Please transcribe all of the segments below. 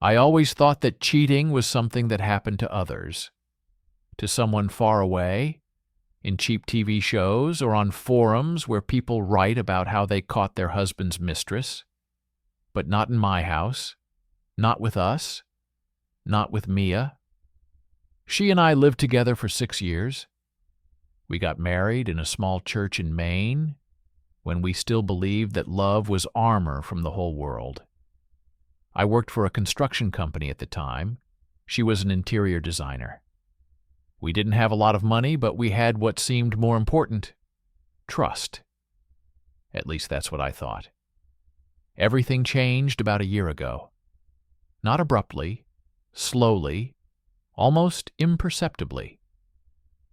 I always thought that cheating was something that happened to others, to someone far away, in cheap TV shows or on forums where people write about how they caught their husband's mistress. But not in my house, not with us, not with Mia. She and I lived together for 6 years. We got married in a small church in Maine when we still believed that love was armor from the whole world. I worked for a construction company at the time. She was an interior designer. We didn't have a lot of money, but we had what seemed more important: trust. At least that's what I thought. Everything changed about a year ago. Not abruptly, slowly, almost imperceptibly.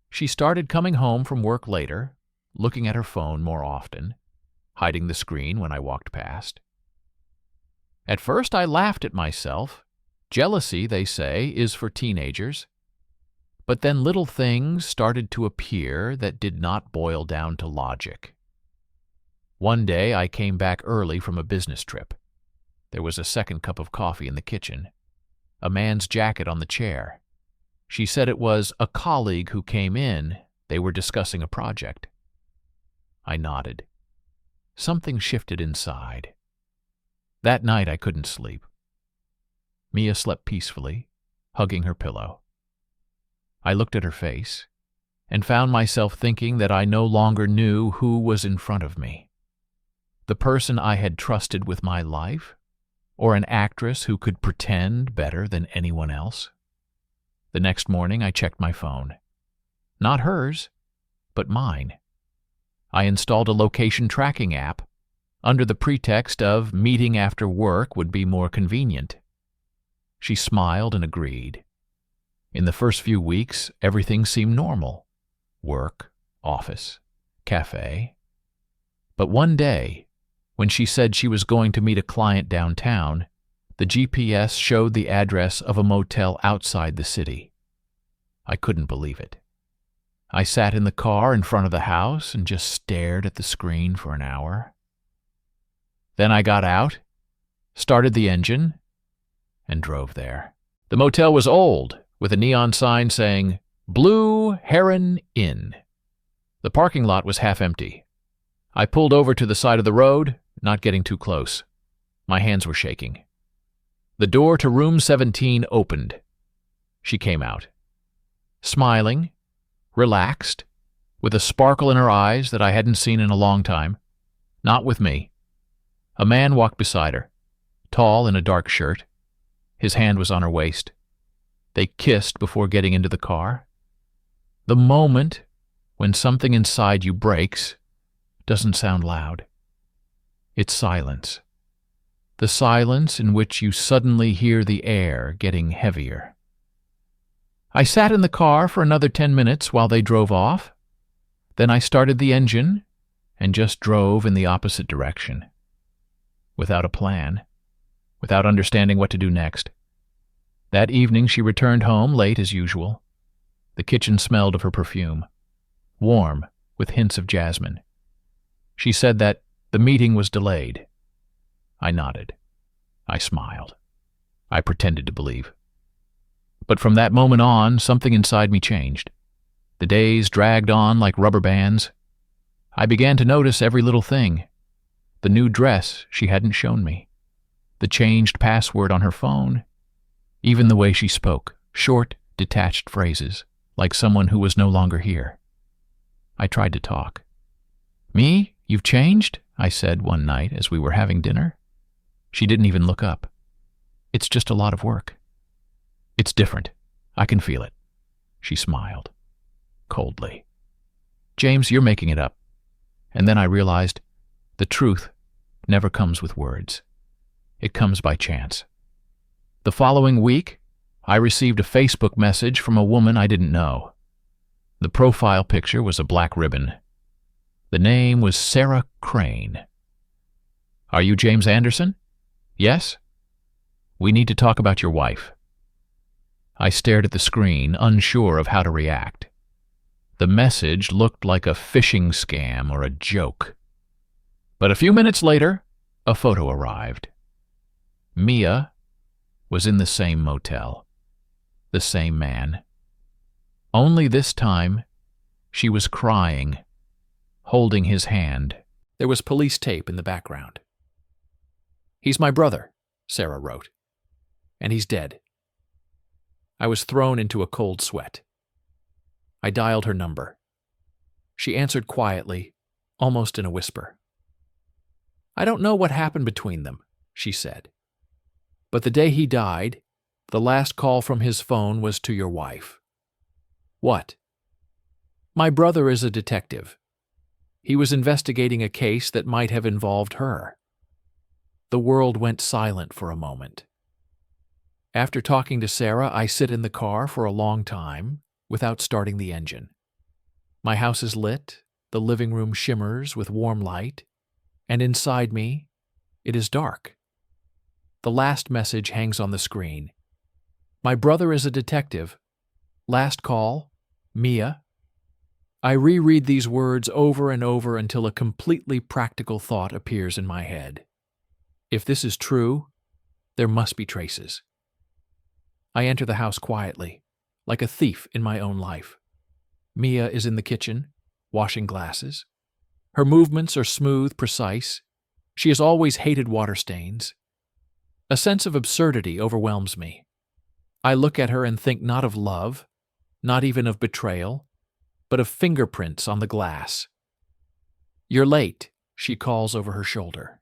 She started coming home from work later, looking at her phone more often, hiding the screen when I walked past. At first I laughed at myself. Jealousy, they say, is for teenagers. But then little things started to appear that did not boil down to logic. One day I came back early from a business trip. There was a second cup of coffee in the kitchen, a man's jacket on the chair. She said it was a colleague who came in. They were discussing a project. I nodded. Something shifted inside. That night I couldn't sleep. Mia slept peacefully, hugging her pillow. I looked at her face and found myself thinking that I no longer knew who was in front of me. The person I had trusted with my life, or an actress who could pretend better than anyone else. The next morning I checked my phone. Not hers, but mine. I installed a location tracking app under the pretext of meeting after work would be more convenient. She smiled and agreed. In the first few weeks, everything seemed normal. Work, office, cafe. But one day, when she said she was going to meet a client downtown, the GPS showed the address of a motel outside the city. I couldn't believe it. I sat in the car in front of the house and just stared at the screen for an hour. Then I got out, started the engine, and drove there. The motel was old, with a neon sign saying, Blue Heron Inn. The parking lot was half empty. I pulled over to the side of the road, not getting too close. My hands were shaking. The door to room 17 opened. She came out. Smiling, relaxed, with a sparkle in her eyes that I hadn't seen in a long time. Not with me. A man walked beside her, tall in a dark shirt. His hand was on her waist. They kissed before getting into the car. The moment when something inside you breaks doesn't sound loud. It's silence. The silence in which you suddenly hear the air getting heavier. I sat in the car for another 10 minutes while they drove off. Then I started the engine and just drove in the opposite direction. Without a plan, without understanding what to do next. That evening she returned home late as usual. The kitchen smelled of her perfume, warm with hints of jasmine. She said that the meeting was delayed. I nodded. I smiled. I pretended to believe. But from that moment on, something inside me changed. The days dragged on like rubber bands. I began to notice every little thing. The new dress she hadn't shown me. The changed password on her phone. Even the way she spoke, short, detached phrases, like someone who was no longer here. I tried to talk. Me? You've changed? I said one night as we were having dinner. She didn't even look up. It's just a lot of work. It's different. I can feel it. She smiled. Coldly. James, you're making it up. And then I realized the truth never comes with words. It comes by chance. The following week, I received a Facebook message from a woman I didn't know. The profile picture was a black ribbon. The name was Sarah Crane. Are you James Anderson? Yes? We need to talk about your wife. I stared at the screen, unsure of how to react. The message looked like a phishing scam or a joke. But a few minutes later, a photo arrived. Mia, was in the same motel. The same man. Only this time, she was crying, holding his hand. There was police tape in the background. "He's my brother," Sarah wrote. "And he's dead." I was thrown into a cold sweat. I dialed her number. She answered quietly, almost in a whisper. "I don't know what happened between them," she said. "But the day he died, the last call from his phone was to your wife." "What?" "My brother is a detective. He was investigating a case that might have involved her." The world went silent for a moment. After talking to Sarah, I sit in the car for a long time without starting the engine. My house is lit, the living room shimmers with warm light, and inside me, it is dark. The last message hangs on the screen. "My brother is a detective. Last call, Mia." I reread these words over and over until a completely practical thought appears in my head. If this is true, there must be traces. I enter the house quietly, like a thief in my own life. Mia is in the kitchen, washing glasses. Her movements are smooth, precise. She has always hated water stains. A sense of absurdity overwhelms me. I look at her and think not of love, not even of betrayal, but of fingerprints on the glass. "You're late," she calls over her shoulder.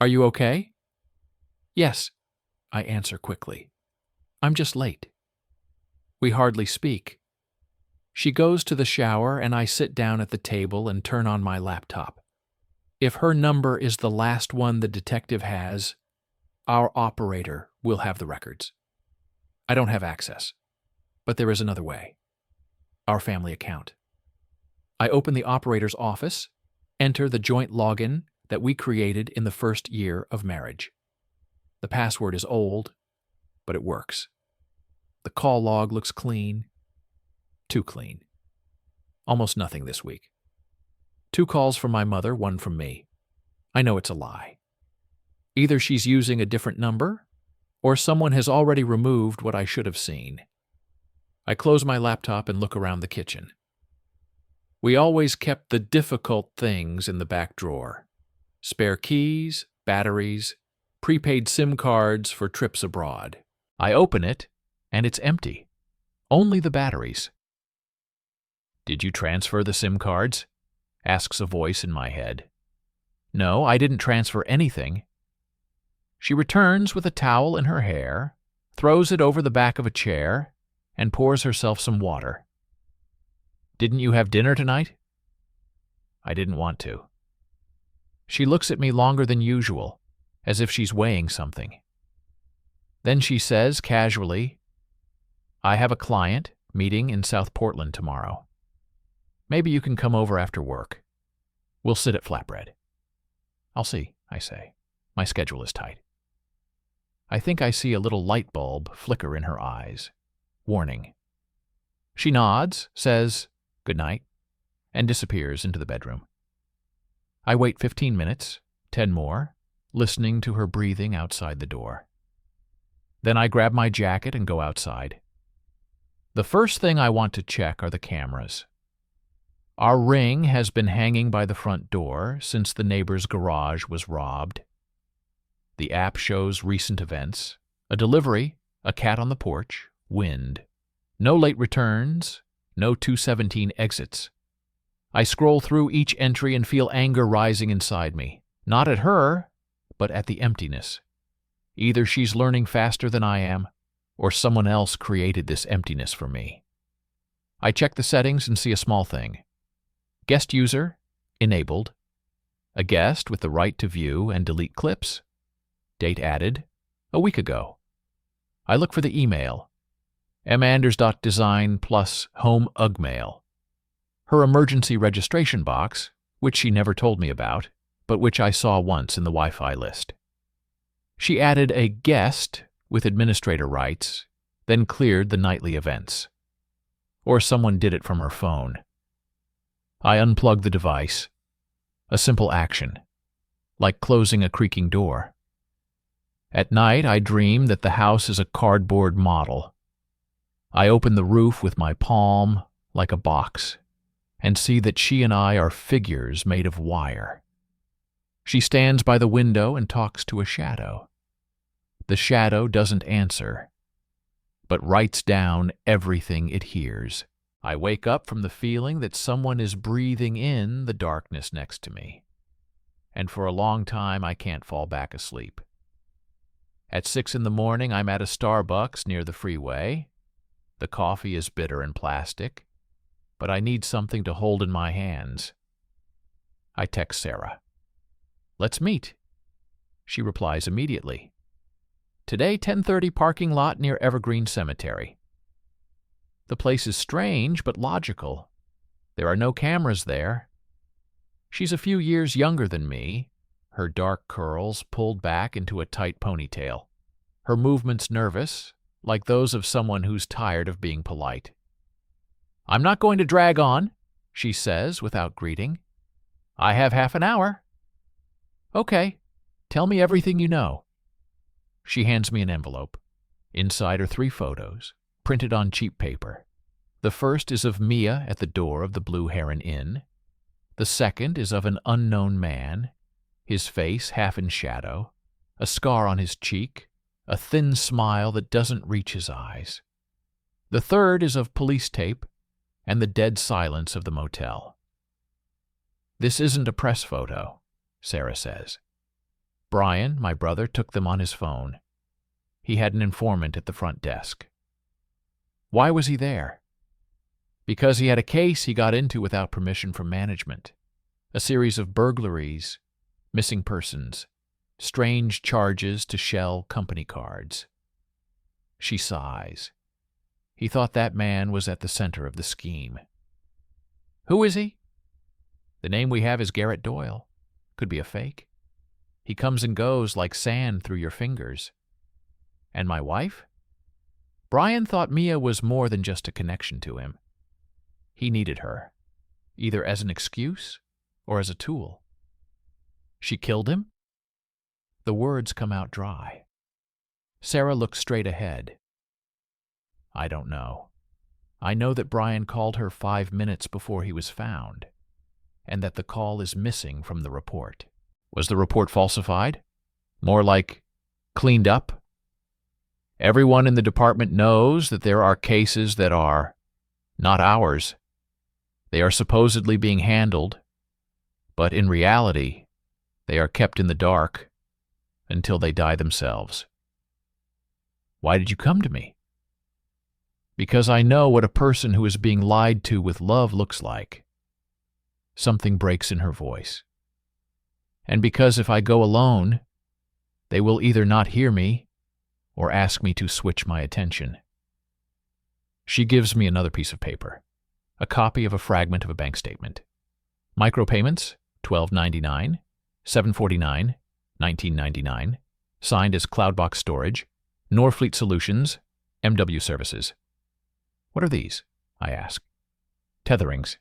"Are you okay?" "Yes," I answer quickly. "I'm just late." We hardly speak. She goes to the shower and I sit down at the table and turn on my laptop. If her number is the last one the detective has, our operator will have the records. I don't have access, but there is another way. Our family account. I open the operator's office, enter the joint login that we created in the first year of marriage. The password is old, but it works. The call log looks clean. Too clean. Almost nothing this week. 2 calls from my mother, 1 from me. I know it's a lie. Either she's using a different number, or someone has already removed what I should have seen. I close my laptop and look around the kitchen. We always kept the difficult things in the back drawer. Spare keys, batteries, prepaid SIM cards for trips abroad. I open it, and it's empty. Only the batteries. "Did you transfer the SIM cards?" asks a voice in my head. "No, I didn't transfer anything." She returns with a towel in her hair, throws it over the back of a chair, and pours herself some water. "Didn't you have dinner tonight?" I didn't want to. She looks at me longer than usual, as if she's weighing something. Then she says casually, "I have a client meeting in South Portland tomorrow. Maybe you can come over after work. We'll sit at Flatbread." "I'll see," I say. My schedule is tight. I think I see a little light bulb flicker in her eyes. Warning. She nods, says, "Good night," and disappears into the bedroom. I wait 15 minutes, 10 more, listening to her breathing outside the door. Then I grab my jacket and go outside. The first thing I want to check are the cameras. Our Ring has been hanging by the front door since the neighbor's garage was robbed. The app shows recent events, a delivery, a cat on the porch, wind. No late returns, no 217 exits. I scroll through each entry and feel anger rising inside me. Not at her, but at the emptiness. Either she's learning faster than I am, or someone else created this emptiness for me. I check the settings and see a small thing. Guest user, enabled. A guest with the right to view and delete clips. Date added, a week ago. I look for the email. manders.design plus home ugmail. Her emergency registration box, which she never told me about, but which I saw once in the Wi-Fi list. She added a guest with administrator rights, then cleared the nightly events. Or someone did it from her phone. I unplug the device. A simple action, like closing a creaking door. At night, I dream that the house is a cardboard model. I open the roof with my palm, like a box, and see that she and I are figures made of wire. She stands by the window and talks to a shadow. The shadow doesn't answer, but writes down everything it hears. I wake up from the feeling that someone is breathing in the darkness next to me, and for a long time I can't fall back asleep. At 6 in the morning, I'm at a Starbucks near the freeway. The coffee is bitter and plastic, but I need something to hold in my hands. I text Sarah. "Let's meet." She replies immediately. "Today, 10:30, parking lot near Evergreen Cemetery." The place is strange but logical. There are no cameras there. She's a few years younger than me, her dark curls pulled back into a tight ponytail. Her movements nervous, like those of someone who's tired of being polite. "I'm not going to drag on," she says without greeting. "I have half an hour." "Okay, tell me everything you know." She hands me an envelope. Inside are 3 photos, printed on cheap paper. The first is of Mia at the door of the Blue Heron Inn. The second is of an unknown man, his face half in shadow, a scar on his cheek, a thin smile that doesn't reach his eyes. The third is of police tape and the dead silence of the motel. "This isn't a press photo," Sarah says. "Brian, my brother, took them on his phone. He had an informant at the front desk." "Why was he there?" "Because he had a case he got into without permission from management. A series of burglaries, missing persons, strange charges to shell company cards." She sighs. He thought that man was at the center of the scheme. "Who is he?" "The name we have is Garrett Doyle. Could be a fake. He comes and goes like sand through your fingers." "And my wife?" Brian thought Mia was more than just a connection to him. He needed her, either as an excuse or as a tool. "She killed him?" The words come out dry. Sarah looks straight ahead. "I don't know. I know that Brian called her 5 minutes before he was found, and that the call is missing from the report." "Was the report falsified? More like cleaned up?" "Everyone in the department knows that there are cases that are not ours. They are supposedly being handled, but in reality, they are kept in the dark until they die themselves." "Why did you come to me?" "Because I know what a person who is being lied to with love looks like." Something breaks in her voice. "And because if I go alone, they will either not hear me or ask me to switch my attention." She gives me another piece of paper, a copy of a fragment of a bank statement. "Micropayments, $12.99, $7.49, $19.99, signed as Cloudbox Storage, Norfleet Solutions, MW Services." "What are these?" I ask. "Tetherings.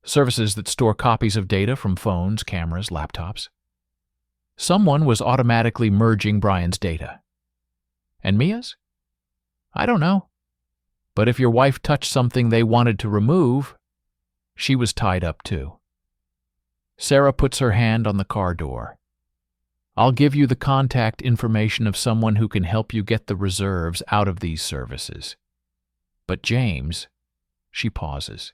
Services that store copies of data from phones, cameras, laptops." "Someone was automatically merging Brian's data." "And Mia's?" "I don't know. But if your wife touched something they wanted to remove, she was tied up too." Sarah puts her hand on the car door. "I'll give you the contact information of someone who can help you get the reserves out of these services. But James," she pauses,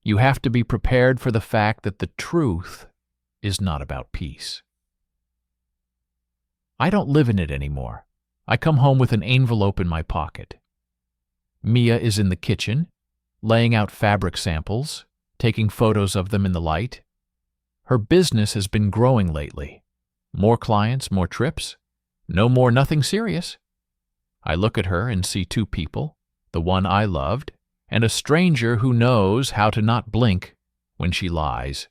"you have to be prepared for the fact that the truth is not about peace." I don't live in it anymore. I come home with an envelope in my pocket. Mia is in the kitchen, laying out fabric samples, taking photos of them in the light. Her business has been growing lately. More clients, more trips. No more nothing serious. I look at her and see 2 people, the one I loved, and a stranger who knows how to not blink when she lies.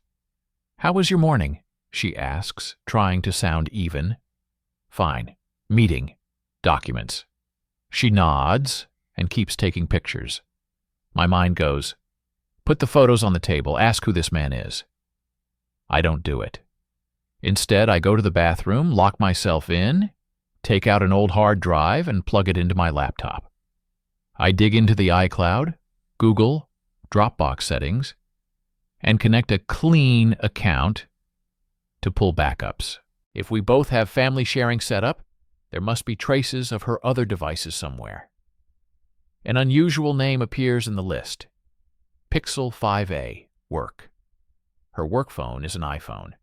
"How was your morning?" she asks, trying to sound even. "Fine. Meeting. Documents." She nods and keeps taking pictures. My mind goes, "Put the photos on the table, ask who this man is." I don't do it. Instead, I go to the bathroom, lock myself in, take out an old hard drive and plug it into my laptop. I dig into the iCloud, Google, Dropbox settings, and connect a clean account to pull backups. If we both have family sharing set up, there must be traces of her other devices somewhere. An unusual name appears in the list. Pixel 5a, work. Her work phone is an iPhone.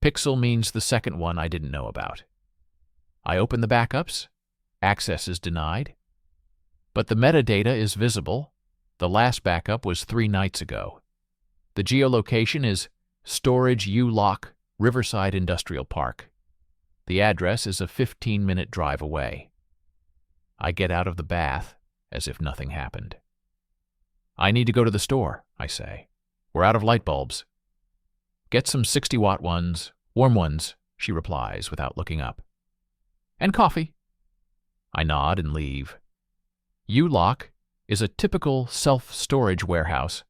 Pixel means the second one I didn't know about. I open the backups. Access is denied. But the metadata is visible. The last backup was 3 nights ago. The geolocation is Storage U-Lock, Riverside Industrial Park. The address is a 15-minute drive away. I get out of the bath as if nothing happened. I need to go to the store, I say. We're out of light bulbs. Get some 60-watt ones, warm ones, she replies without looking up. And coffee. I nod and leave. U-Lock is a typical self-storage warehouse.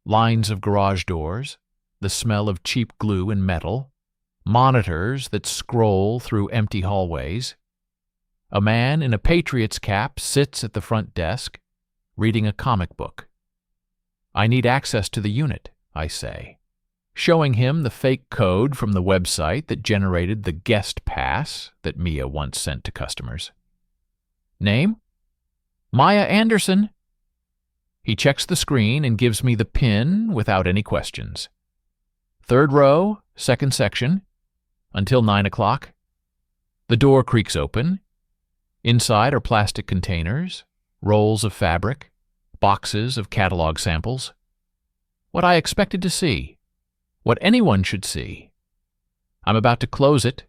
Lines of garage doors, the smell of cheap glue and metal, monitors that scroll through empty hallways. A man in a Patriots cap sits at the front desk, reading a comic book. I need access to the unit, I say, showing him the fake code from the website that generated the guest pass that Mia once sent to customers. Name? Maya Anderson. He checks the screen and gives me the PIN without any questions. 3rd row, 2nd section, until 9 o'clock. The door creaks open. Inside are plastic containers, rolls of fabric, boxes of catalog samples. What I expected to see. What anyone should see. I'm about to close it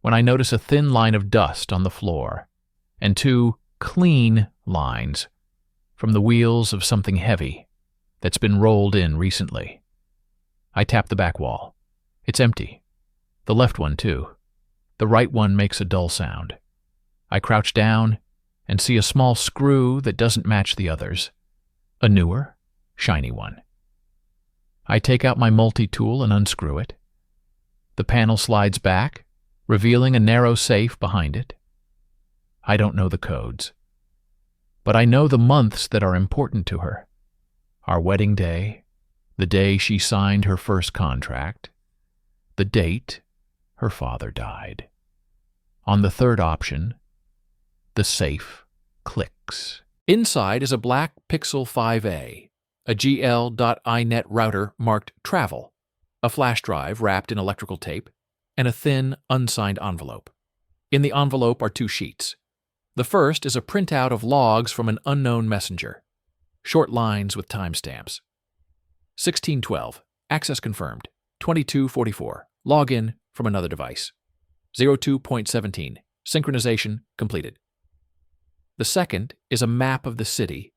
when I notice a thin line of dust on the floor and 2 clean lines from the wheels of something heavy that's been rolled in recently. I tap the back wall. It's empty. The left one, too. The right one makes a dull sound. I crouch down and see a small screw that doesn't match the others. A newer, shiny one. I take out my multi-tool and unscrew it. The panel slides back, revealing a narrow safe behind it. I don't know the codes, but I know the months that are important to her. Our wedding day, the day she signed her first contract, the date her father died. On the third option, the safe clicks. Inside is a black Pixel 5a, a GL.iNet router marked Travel, a flash drive wrapped in electrical tape, and a thin, unsigned envelope. In the envelope are 2 sheets. The first is a printout of logs from an unknown messenger, short lines with timestamps. 1612, access confirmed. 2244, login from another device. 02.17, synchronization completed. The second is a map of the city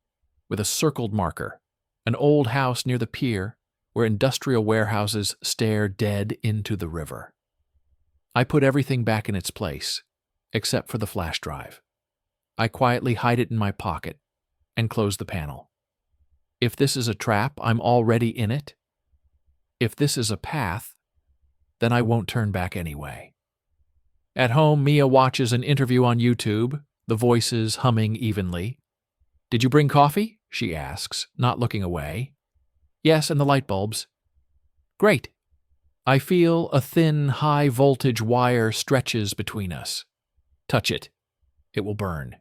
with a circled marker, an old house near the pier where industrial warehouses stare dead into the river. I put everything back in its place, except for the flash drive. I quietly hide it in my pocket and close the panel. If this is a trap, I'm already in it. If this is a path, then I won't turn back anyway. At home, Mia watches an interview on YouTube, the voices humming evenly. Did you bring coffee? She asks, not looking away. Yes, and the light bulbs. Great. I feel a thin, high-voltage wire stretches between us. Touch it. It will burn.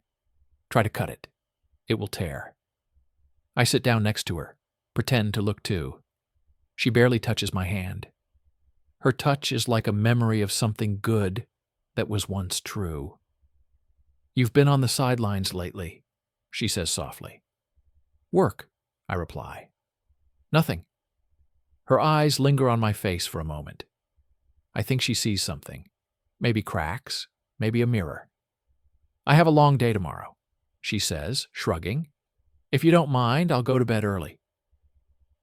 Try to cut it. It will tear. I sit down next to her, pretend to look too. She barely touches my hand. Her touch is like a memory of something good that was once true. You've been on the sidelines lately, she says softly. Work, I reply. Nothing. Her eyes linger on my face for a moment. I think she sees something. Maybe cracks, maybe a mirror. I have a long day tomorrow, she says, shrugging. If you don't mind, I'll go to bed early.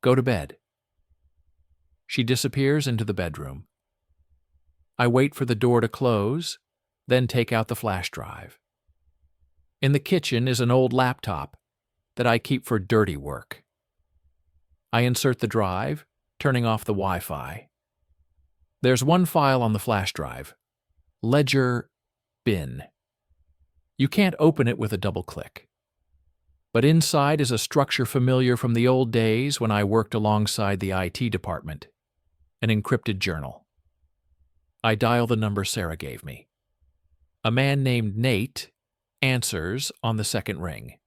Go to bed. She disappears into the bedroom. I wait for the door to close, then take out the flash drive. In the kitchen is an old laptop that I keep for dirty work. I insert the drive, turning off the Wi-Fi. There's one file on the flash drive, Ledger bin. You can't open it with a double click. But inside is a structure familiar from the old days when I worked alongside the IT department, an encrypted journal. I dial the number Sarah gave me. A man named Nate answers on the second ring.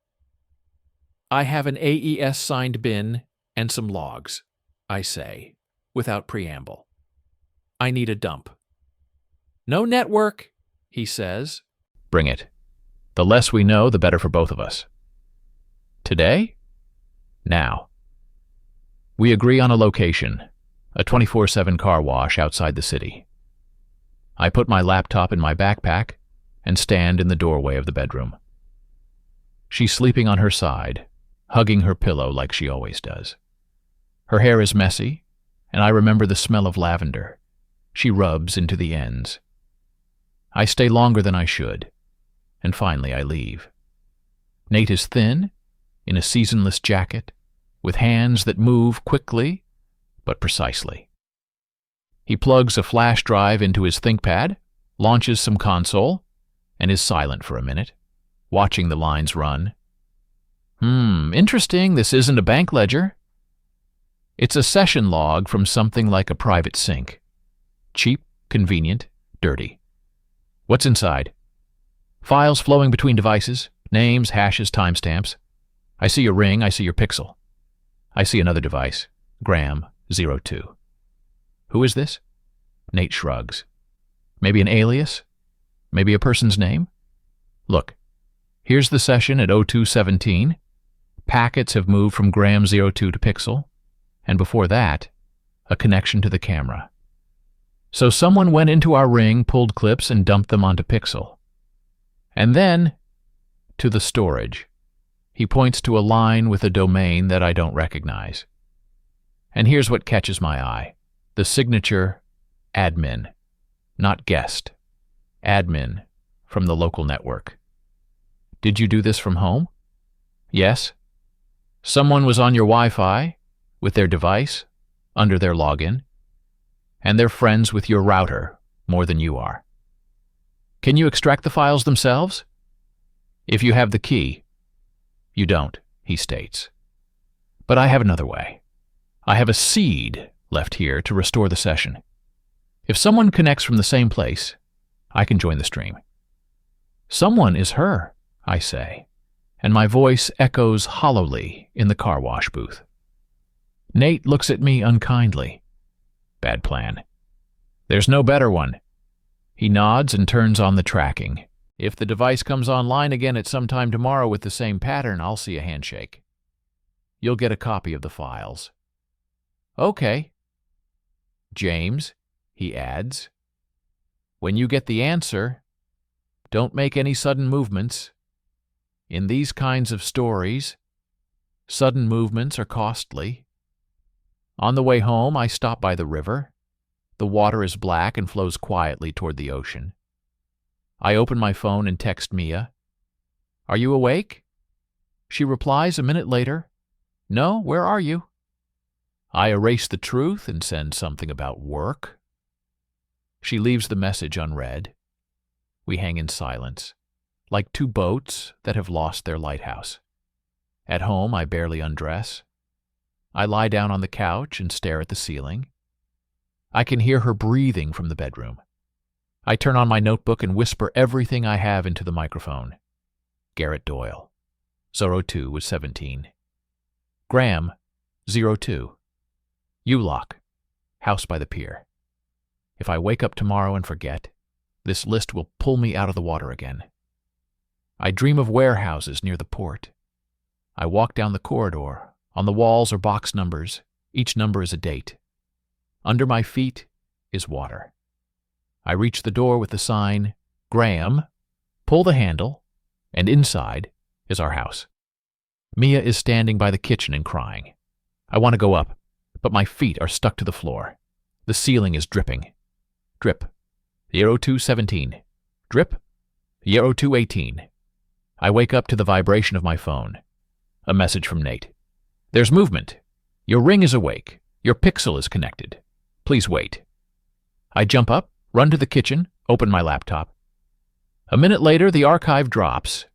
I have an AES-signed bin and some logs, I say, without preamble. I need a dump. No network, he says. Bring it. The less we know, the better for both of us. Today? Now. We agree on a location, a 24/7 car wash outside the city. I put my laptop in my backpack and stand in the doorway of the bedroom. She's sleeping on her side, hugging her pillow like she always does. Her hair is messy, and I remember the smell of lavender. She rubs into the ends. I stay longer than I should, and finally I leave. Nate is thin, in a seasonless jacket, with hands that move quickly but precisely. He plugs a flash drive into his ThinkPad, launches some console, and is silent for a minute, watching the lines run. Interesting, this isn't a bank ledger. It's a session log from something like a private sync. Cheap, convenient, dirty. What's inside? Files flowing between devices, names, hashes, timestamps. I see your ring, I see your pixel. I see another device, Graham 02. Who is this? Nate shrugs. Maybe an alias? Maybe a person's name? Look, here's the session at 0217. Packets have moved from Graham 02 to Pixel, and before that, a connection to the camera. So someone went into our ring, pulled clips, and dumped them onto Pixel. And then, to the storage. He points to a line with a domain that I don't recognize. And here's what catches my eye. The signature, admin, not guest. Admin, from the local network. Did you do this from home? Yes. Someone was on your Wi-Fi, with their device, under their login, and they're friends with your router more than you are. Can you extract the files themselves? If you have the key. You don't, he states. But I have another way. I have a seed left here to restore the session. If someone connects from the same place, I can join the stream. Someone is her, I say, and my voice echoes hollowly in the car wash booth. Nate looks at me unkindly. Bad plan. There's no better one. He nods and turns on the tracking. If the device comes online again at some time tomorrow with the same pattern, I'll see a handshake. You'll get a copy of the files. Okay. James, he adds, when you get the answer, don't make any sudden movements. In these kinds of stories, sudden movements are costly. On the way home, I stop by the river. The water is black and flows quietly toward the ocean. I open my phone and text Mia. Are you awake? She replies a minute later, No, where are you? I erase the truth and send something about work. She leaves the message unread. We hang in silence, like two boats that have lost their lighthouse. At home, I barely undress. I lie down on the couch and stare at the ceiling. I can hear her breathing from the bedroom. I turn on my notebook and whisper everything I have into the microphone. Garrett Doyle. 02 was 17. Graham, 02. U-Lock, house by the pier. If I wake up tomorrow and forget, this list will pull me out of the water again. I dream of warehouses near the port. I walk down the corridor. On the walls are box numbers. Each number is a date. Under my feet is water. I reach the door with the sign, Graham, pull the handle, and inside is our house. Mia is standing by the kitchen and crying. I want to go up, but my feet are stuck to the floor. The ceiling is dripping. Drip. 0217. Drip. 0218. I wake up to the vibration of my phone. A message from Nate. There's movement. Your ring is awake. Your pixel is connected. Please wait. I jump up, run to the kitchen, open my laptop. A minute later, the archive drops.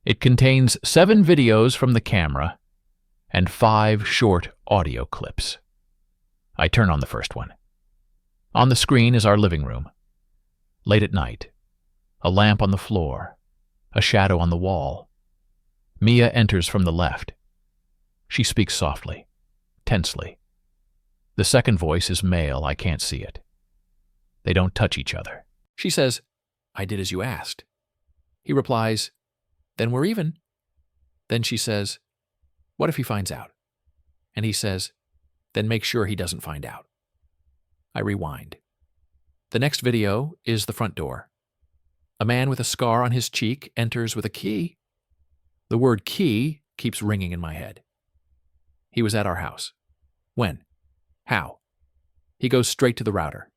It contains 7 videos from the camera and 5 short audio clips. I turn on the first one. On the screen is our living room. Late at night. A lamp on the floor. A shadow on the wall. Mia enters from the left. She speaks softly, tensely. The second voice is male, I can't see it. They don't touch each other. She says, "I did as you asked." He replies, "Then we're even." Then she says, "What if he finds out?" And he says, "Then make sure he doesn't find out." I rewind. The next video is the front door. A man with a scar on his cheek enters with a key. The word key keeps ringing in my head. He was at our house. When? How? He goes straight to the router.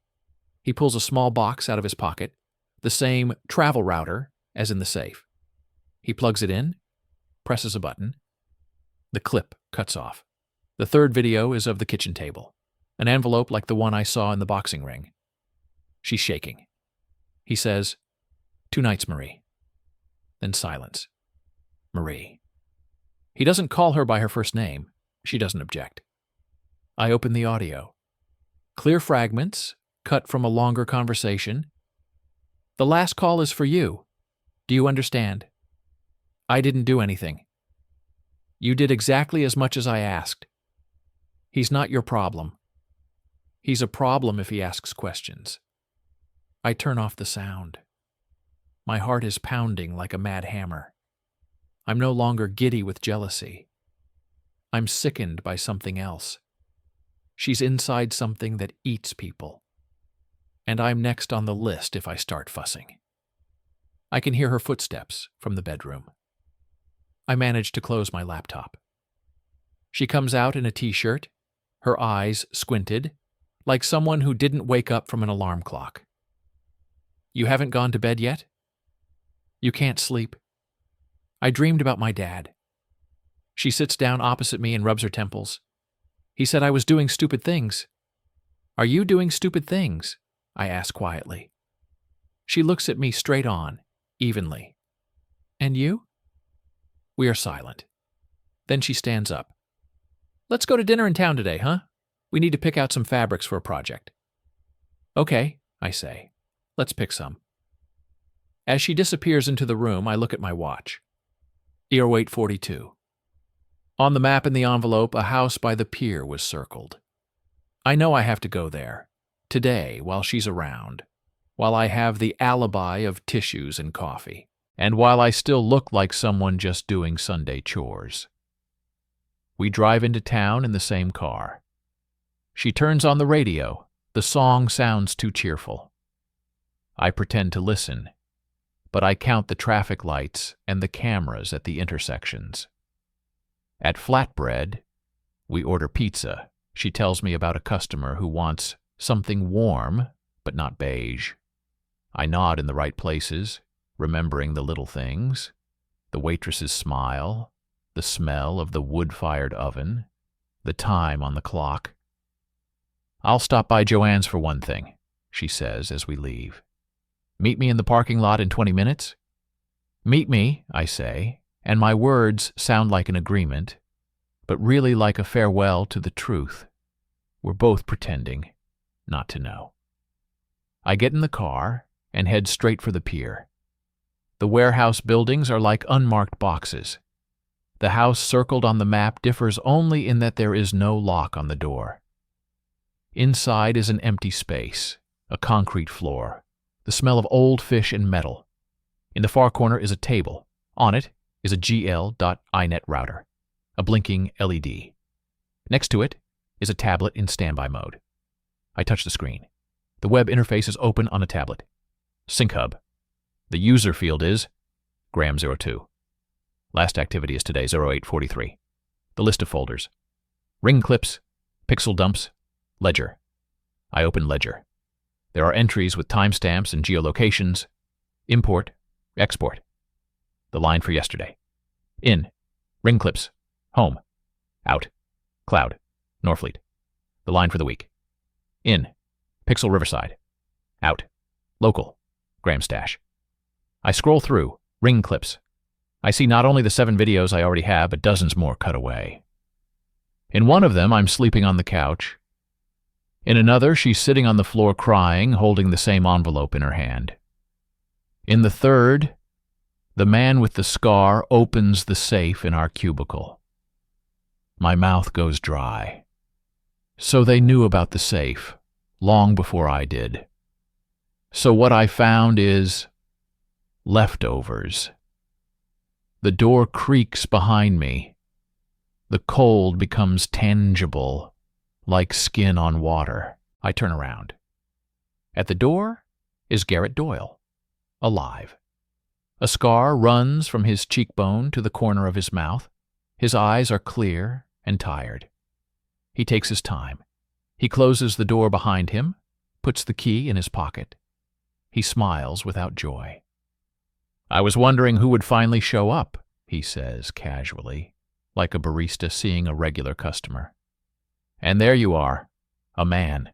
He pulls a small box out of his pocket, the same travel router as in the safe. He plugs it in, presses a button. The clip cuts off. The third video is of the kitchen table, an envelope like the one I saw in the boxing ring. She's shaking. He says, "2 nights, Marie." Then silence. Marie. He doesn't call her by her first name. She doesn't object. I open the audio. Clear fragments, cut from a longer conversation. "The last call is for you. Do you understand? I didn't do anything. You did exactly as much as I asked. He's not your problem. He's a problem if he asks questions." I turn off the sound. My heart is pounding like a mad hammer. I'm no longer giddy with jealousy. I'm sickened by something else. She's inside something that eats people. And I'm next on the list if I start fussing. I can hear her footsteps from the bedroom. I manage to close my laptop. She comes out in a t-shirt, her eyes squinted, like someone who didn't wake up from an alarm clock. "You haven't gone to bed yet? You can't sleep? I dreamed about my dad." She sits down opposite me and rubs her temples. "He said I was doing stupid things." "Are you doing stupid things?" I ask quietly. She looks at me straight on, evenly. "And you?" We are silent. Then she stands up. "Let's go to dinner in town today, huh? We need to pick out some fabrics for a project." "Okay," I say. "Let's pick some." As she disappears into the room, I look at my watch. 08:42. On the map in the envelope, a house by the pier was circled. I know I have to go there, today, while she's around, while I have the alibi of tissues and coffee, and while I still look like someone just doing Sunday chores. We drive into town in the same car. She turns on the radio. The song sounds too cheerful. I pretend to listen, but I count the traffic lights and the cameras at the intersections. At Flatbread, we order pizza. She tells me about a customer who wants something warm, but not beige. I nod in the right places, remembering the little things, the waitress's smile, the smell of the wood-fired oven, the time on the clock. "I'll stop by Joanne's for one thing," she says as we leave. "Meet me in the parking lot in 20 minutes? "Meet me," I say, and my words sound like an agreement, but really like a farewell to the truth. We're both pretending not to know. I get in the car and head straight for the pier. The warehouse buildings are like unmarked boxes. The house circled on the map differs only in that there is no lock on the door. Inside is an empty space, a concrete floor, the smell of old fish and metal. In the far corner is a table. On it is a GL.inet router, a blinking LED. Next to it is a tablet in standby mode. I touch the screen. The web interface is open on a tablet. Sync Hub. The user field is Graham02. Last activity is today, 08:43. The list of folders. Ring clips, pixel dumps, Ledger. I open Ledger. There are entries with timestamps and geolocations. Import, export. The line for yesterday. In, ring clips, home. Out, cloud, Norfleet. The line for the week. In, Pixel Riverside. Out, local, Graham Stash. I scroll through, ring clips. I see not only the 7 videos I already have, but dozens more cut away. In one of them, I'm sleeping on the couch. In another, she's sitting on the floor crying, holding the same envelope in her hand. In the third, the man with the scar opens the safe in our cubicle. My mouth goes dry. So they knew about the safe, long before I did. So what I found is leftovers. The door creaks behind me. The cold becomes tangible, like skin on water. I turn around. At the door is Garrett Doyle, alive. A scar runs from his cheekbone to the corner of his mouth. His eyes are clear and tired. He takes his time. He closes the door behind him, puts the key in his pocket. He smiles without joy. I was wondering who would finally show up, he says casually, like a barista seeing a regular customer. And there you are, a man.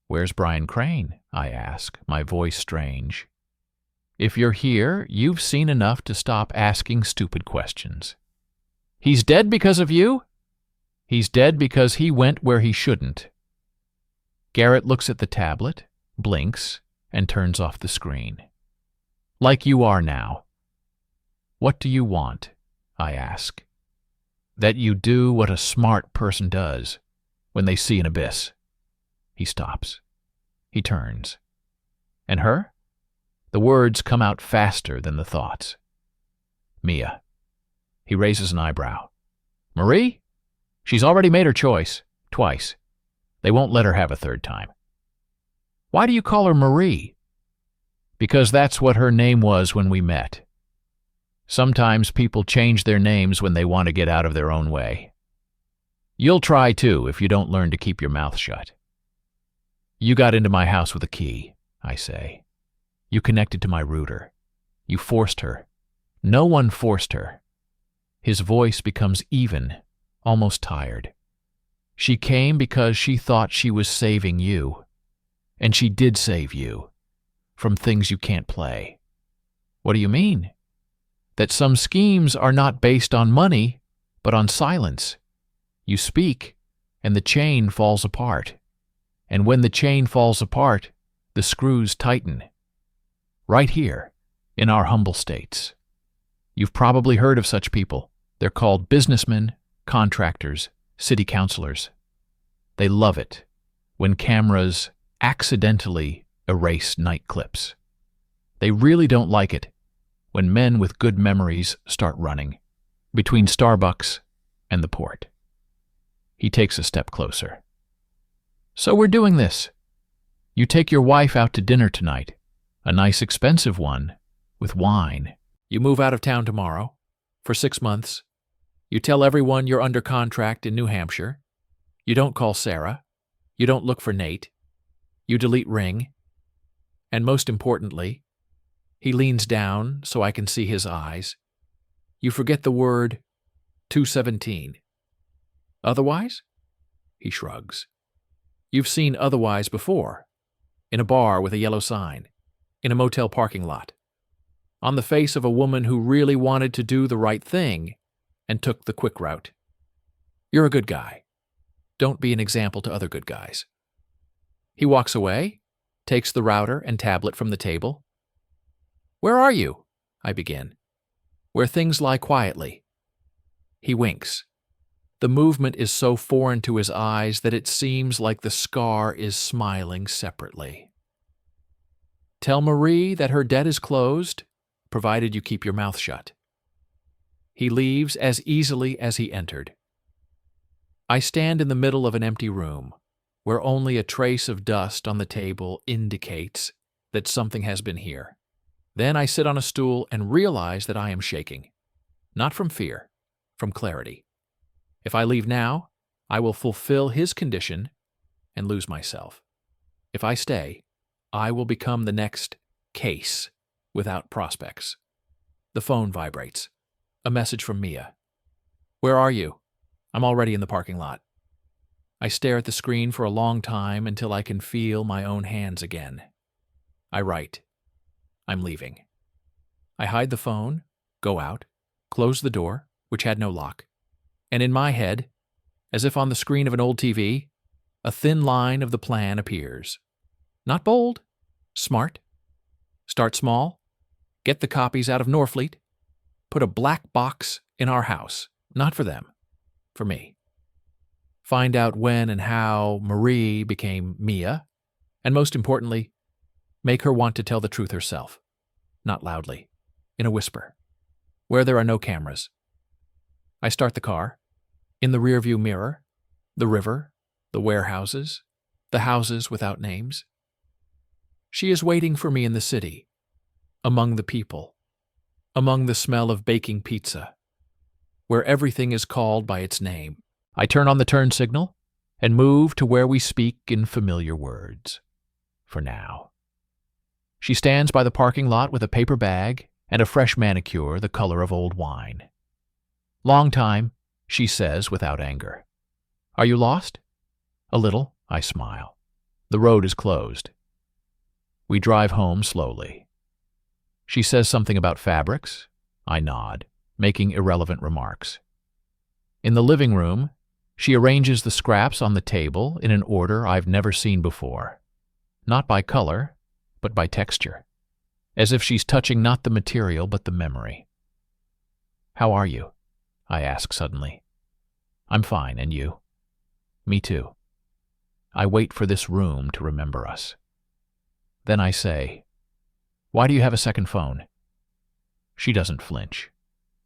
Where's Brian Crane? I ask, my voice strange. If you're here, you've seen enough to stop asking stupid questions. He's dead because of you? He's dead because he went where he shouldn't. Garrett looks at the tablet, blinks, and turns off the screen. Like you are now. What do you want? I ask. That you do what a smart person does when they see an abyss. He stops. He turns. And her? The words come out faster than the thoughts. Mia. He raises an eyebrow. Marie? She's already made her choice, twice. They won't let her have a third time. Why do you call her Marie? Because that's what her name was when we met. Sometimes people change their names when they want to get out of their own way. You'll try too if you don't learn to keep your mouth shut. You got into my house with a key, I say. You connected to my router. You forced her. No one forced her. His voice becomes even, almost tired. She came because she thought she was saving you. And she did save you. From things you can't play. What do you mean? That some schemes are not based on money, but on silence. You speak, and the chain falls apart. And when the chain falls apart, the screws tighten. Right here, in our humble states. You've probably heard of such people. They're called businessmen, contractors, city councilors. They love it when cameras accidentally erase night clips. They really don't like it when men with good memories start running between Starbucks and the port. He takes a step closer. So we're doing this. You take your wife out to dinner tonight, a nice expensive one, with wine. You move out of town tomorrow, for 6 months. You tell everyone you're under contract in New Hampshire. You don't call Sarah. You don't look for Nate. You delete Ring. And most importantly, he leans down so I can see his eyes. You forget the word 217. Otherwise? He shrugs. You've seen otherwise before. In a bar with a yellow sign. In a motel parking lot. On the face of a woman who really wanted to do the right thing and took the quick route. You're a good guy. Don't be an example to other good guys. He walks away, takes the router and tablet from the table. Where are you? I begin. Where things lie quietly. He winks. The movement is so foreign to his eyes that it seems like the scar is smiling separately. Tell Marie that her debt is closed, provided you keep your mouth shut. He leaves as easily as he entered. I stand in the middle of an empty room, where only a trace of dust on the table indicates that something has been here. Then I sit on a stool and realize that I am shaking. Not from fear, from clarity. If I leave now, I will fulfill his condition and lose myself. If I stay, I will become the next case without prospects. The phone vibrates. A message from Mia. Where are you? I'm already in the parking lot. I stare at the screen for a long time until I can feel my own hands again. I write. I'm leaving. I hide the phone, go out, close the door, which had no lock, and in my head, as if on the screen of an old TV, a thin line of the plan appears. Not bold, smart. Start small, get the copies out of Norfleet, put a black box in our house, not for them, for me. Find out when and how Marie became Mia, and most importantly, make her want to tell the truth herself, not loudly, in a whisper, where there are no cameras. I start the car, in the rearview mirror, the river, the warehouses, the houses without names. She is waiting for me in the city, among the people, among the smell of baking pizza, where everything is called by its name. I turn on the turn signal and move to where we speak in familiar words. For now. She stands by the parking lot with a paper bag and a fresh manicure the color of old wine. Long time, she says without anger. Are you lost? A little, I smile. The road is closed. We drive home slowly. She says something about fabrics. I nod, making irrelevant remarks. In the living room, she arranges the scraps on the table in an order I've never seen before. Not by color, but by texture. As if she's touching not the material, but the memory. How are you? I ask suddenly. I'm fine, and you? Me too. I wait for this room to remember us. Then I say, why do you have a second phone? She doesn't flinch.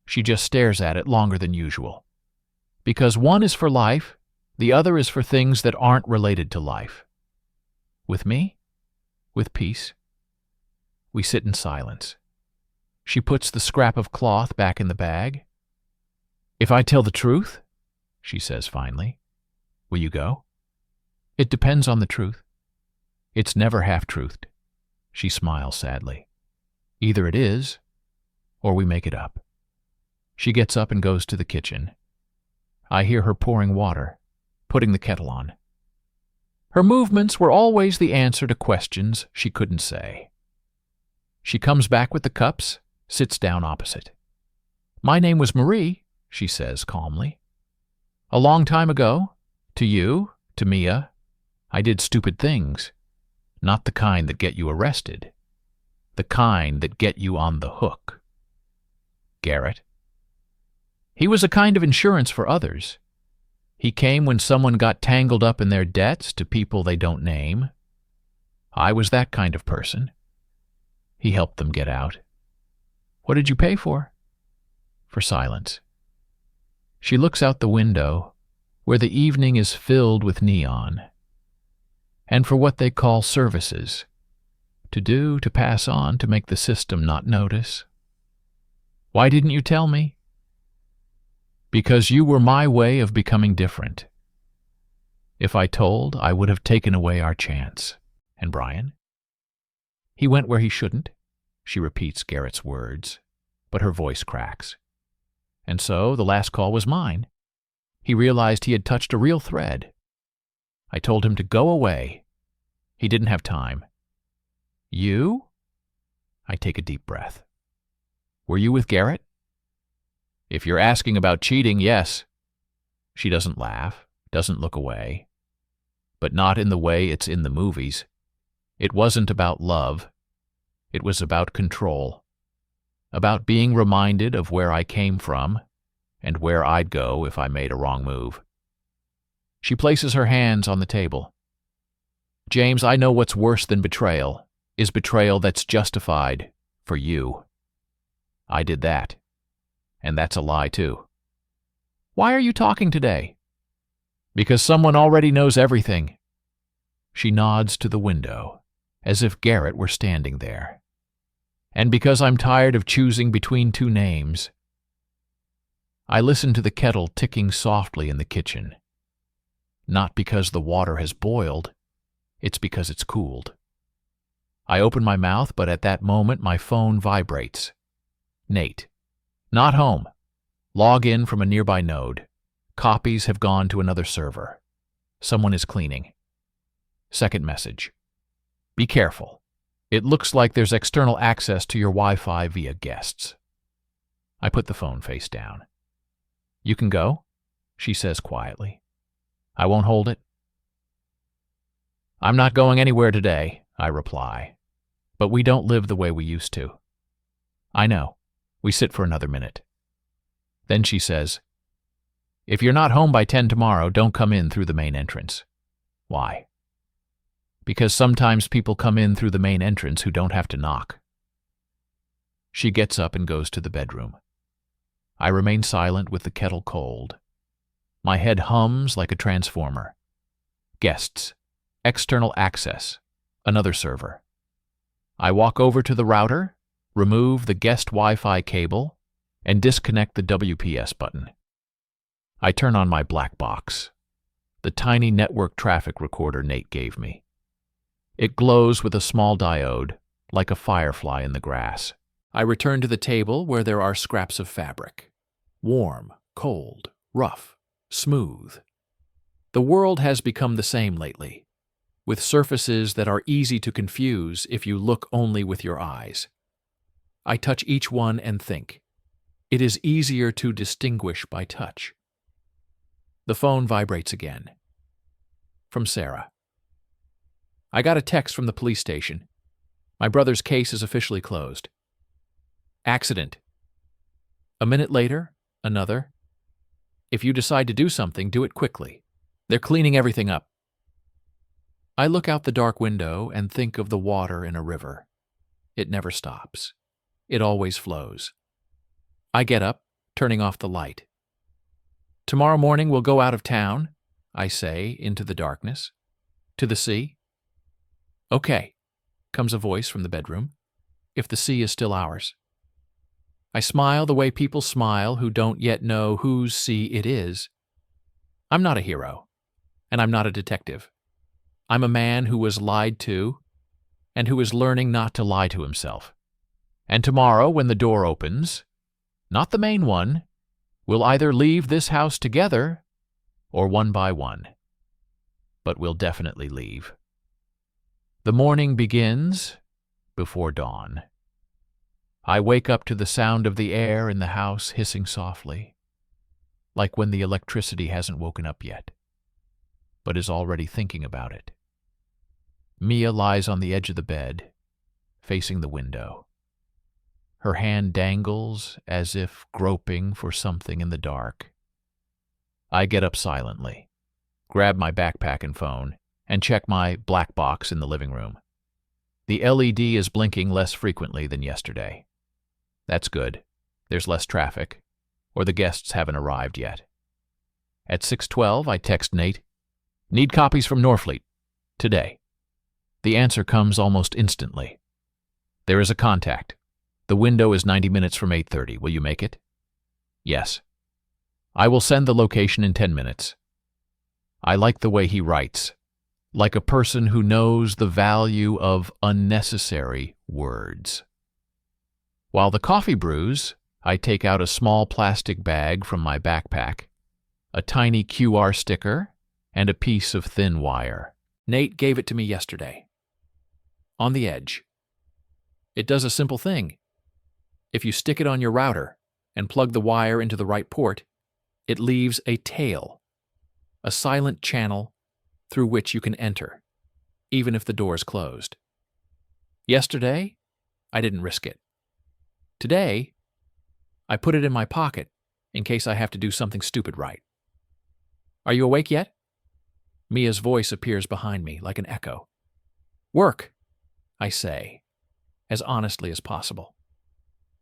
She just stares at it longer than usual. Because one is for life, the other is for things that aren't related to life. With me? With peace? We sit in silence. She puts the scrap of cloth back in the bag. If I tell the truth, she says finally, will you go? It depends on the truth. It's never half-truthed. She smiles sadly. Either it is, or we make it up. She gets up and goes to the kitchen. I hear her pouring water, putting the kettle on. Her movements were always the answer to questions she couldn't say. She comes back with the cups, sits down opposite. My name was Marie, she says calmly. A long time ago, to you, to Mia, I did stupid things. Not the kind that get you arrested. The kind that get you on the hook. Garrett. He was a kind of insurance for others. He came when someone got tangled up in their debts to people they don't name. I was that kind of person. He helped them get out. What did you pay for? For silence. She looks out the window, where the evening is filled with neon, and for what they call services, to do, to pass on, to make the system not notice. Why didn't you tell me? Because you were my way of becoming different. If I told, I would have taken away our chance. And Brian? He went where he shouldn't, she repeats Garrett's words, but her voice cracks. And so the last call was mine. He realized he had touched a real thread. I told him to go away. He didn't have time. You? I take a deep breath. Were you with Garrett? If you're asking about cheating, yes. She doesn't laugh, doesn't look away. But not in the way it's in the movies. It wasn't about love. It was about control. About being reminded of where I came from and where I'd go if I made a wrong move. She places her hands on the table. James, I know what's worse than betrayal is betrayal that's justified for you. I did that. And that's a lie, too. Why are you talking today? Because someone already knows everything. She nods to the window, as if Garrett were standing there. And because I'm tired of choosing between two names. I listen to the kettle ticking softly in the kitchen. Not because the water has boiled, it's because it's cooled. I open my mouth, but at that moment my phone vibrates. Nate. Not home. Log in from a nearby node. Copies have gone to another server. Someone is cleaning. Second message. Be careful. It looks like there's external access to your Wi-Fi via guests. I put the phone face down. You can go, she says quietly. I won't hold it. I'm not going anywhere today, I reply. But we don't live the way we used to. I know. We sit for another minute. Then she says, if you're not home by 10 tomorrow, don't come in through the main entrance. Why? Because sometimes people come in through the main entrance who don't have to knock. She gets up and goes to the bedroom. I remain silent with the kettle cold. My head hums like a transformer. Guests. External access. Another server. I walk over to the router, remove the guest Wi-Fi cable, and disconnect the WPS button. I turn on my black box, the tiny network traffic recorder Nate gave me. It glows with a small diode, like a firefly in the grass. I return to the table where there are scraps of fabric. Warm, cold, rough, smooth. The world has become the same lately, with surfaces that are easy to confuse if you look only with your eyes. I touch each one and think. It is easier to distinguish by touch. The phone vibrates again. From Sarah. I got a text from the police station. My brother's case is officially closed. Accident. A minute later, another. If you decide to do something, do it quickly. They're cleaning everything up. I look out the dark window and think of the water in a river. It never stops. It always flows. I get up, turning off the light. Tomorrow morning we'll go out of town, I say, into the darkness. To the sea. Okay, comes a voice from the bedroom. If the sea is still ours. I smile the way people smile who don't yet know whose sea it is. I'm not a hero, and I'm not a detective. I'm a man who was lied to, and who is learning not to lie to himself. And tomorrow, when the door opens, not the main one, we'll either leave this house together or one by one. But we'll definitely leave. The morning begins before dawn. I wake up to the sound of the air in the house hissing softly, like when the electricity hasn't woken up yet, but is already thinking about it. Mia lies on the edge of the bed, facing the window. Her hand dangles as if groping for something in the dark. I get up silently, grab my backpack and phone, and check my black box in the living room. The LED is blinking less frequently than yesterday. That's good. There's less traffic, or the guests haven't arrived yet. At 6:12, I text Nate, "Need copies from Norfleet. Today." The answer comes almost instantly. "There is a contact. The window is 90 minutes from 8:30. Will you make it?" "Yes." "I will send the location in 10 minutes. I like the way he writes, like a person who knows the value of unnecessary words. While the coffee brews, I take out a small plastic bag from my backpack, a tiny QR sticker, and a piece of thin wire. Nate gave it to me yesterday. On the edge. It does a simple thing. If you stick it on your router and plug the wire into the right port, it leaves a tail, a silent channel through which you can enter, even if the door is closed. Yesterday, I didn't risk it. Today, I put it in my pocket in case I have to do something stupid right. Are you awake yet? Mia's voice appears behind me like an echo. Work, I say, as honestly as possible.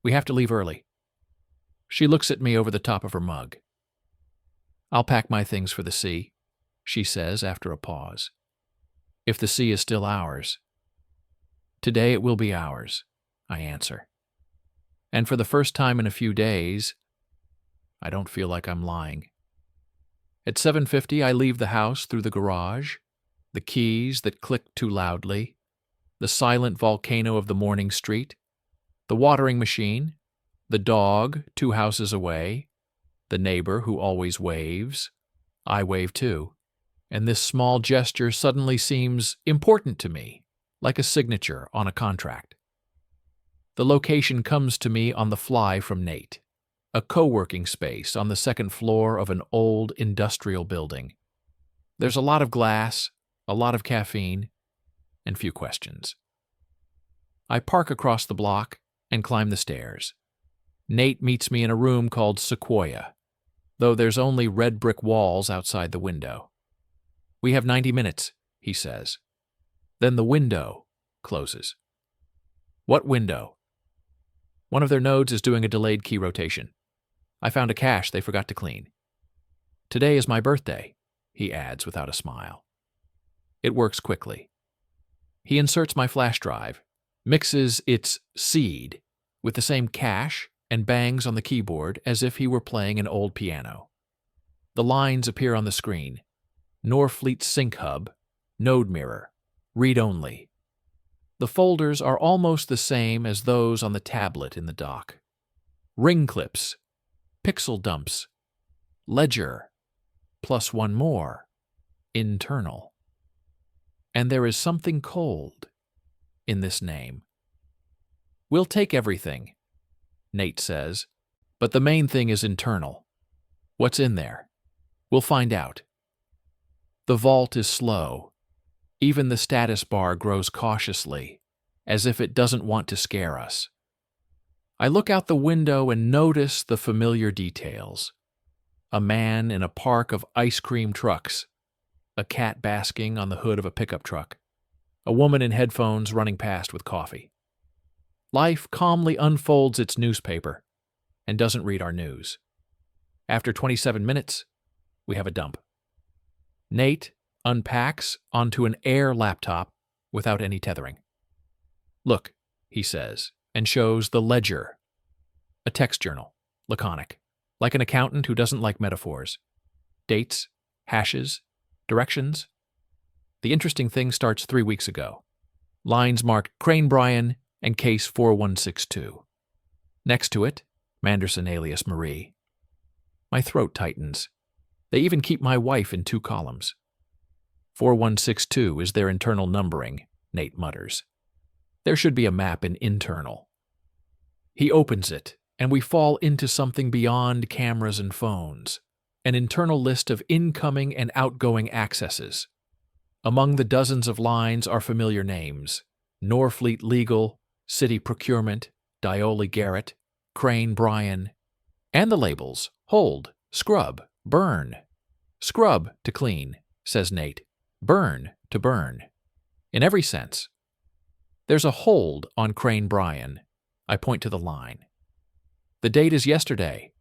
We have to leave early. She looks at me over the top of her mug. I'll pack my things for the sea, she says after a pause. If the sea is still ours. Today it will be ours, I answer. And for the first time in a few days, I don't feel like I'm lying. At 7:50, I leave the house through the garage, the keys that click too loudly, the silent volcano of the morning street, the watering machine, the dog 2 houses away, the neighbor who always waves. I wave too, and this small gesture suddenly seems important to me, like a signature on a contract. The location comes to me on the fly from Nate, a co-working space on the second floor of an old industrial building. There's a lot of glass, a lot of caffeine, and few questions. I park across the block and climb the stairs. Nate meets me in a room called Sequoia, though there's only red brick walls outside the window. "We have 90 minutes, he says. Then the window closes. "What window?" "One of their nodes is doing a delayed key rotation. I found a cache they forgot to clean. Today is my birthday," he adds without a smile. It works quickly. He inserts my flash drive, mixes its seed with the same cache, and bangs on the keyboard as if he were playing an old piano. The lines appear on the screen. Norfleet Sync Hub, Node Mirror, Read Only. The folders are almost the same as those on the tablet in the dock. Ring clips, pixel dumps, ledger, plus one more, internal. And there is something cold in this name. "We'll take everything," Nate says, "but the main thing is internal. What's in there? We'll find out." The vault is slow. Even the status bar grows cautiously, as if it doesn't want to scare us. I look out the window and notice the familiar details. A man in a park of ice cream trucks, a cat basking on the hood of a pickup truck, a woman in headphones running past with coffee. Life calmly unfolds its newspaper and doesn't read our news. After 27 minutes, we have a dump. Nate unpacks onto an Air laptop without any tethering. "Look," he says, and shows the ledger. A text journal, laconic, like an accountant who doesn't like metaphors. Dates, hashes, directions. The interesting thing starts 3 weeks ago. Lines marked Crane Bryan and case 4162. Next to it, Manderson alias Marie. My throat tightens. They even keep my wife in 2 columns. 4162 is their internal numbering, Nate mutters. There should be a map in internal. He opens it, and we fall into something beyond cameras and phones, an internal list of incoming and outgoing accesses. Among the dozens of lines are familiar names: Norfleet Legal, City Procurement, Dioli Garrett, Crane Bryan, and the labels: hold, scrub, burn. Scrub to clean, says Nate. Burn to burn. In every sense. There's a hold on Crane Bryan. I point to the line. The date is yesterday.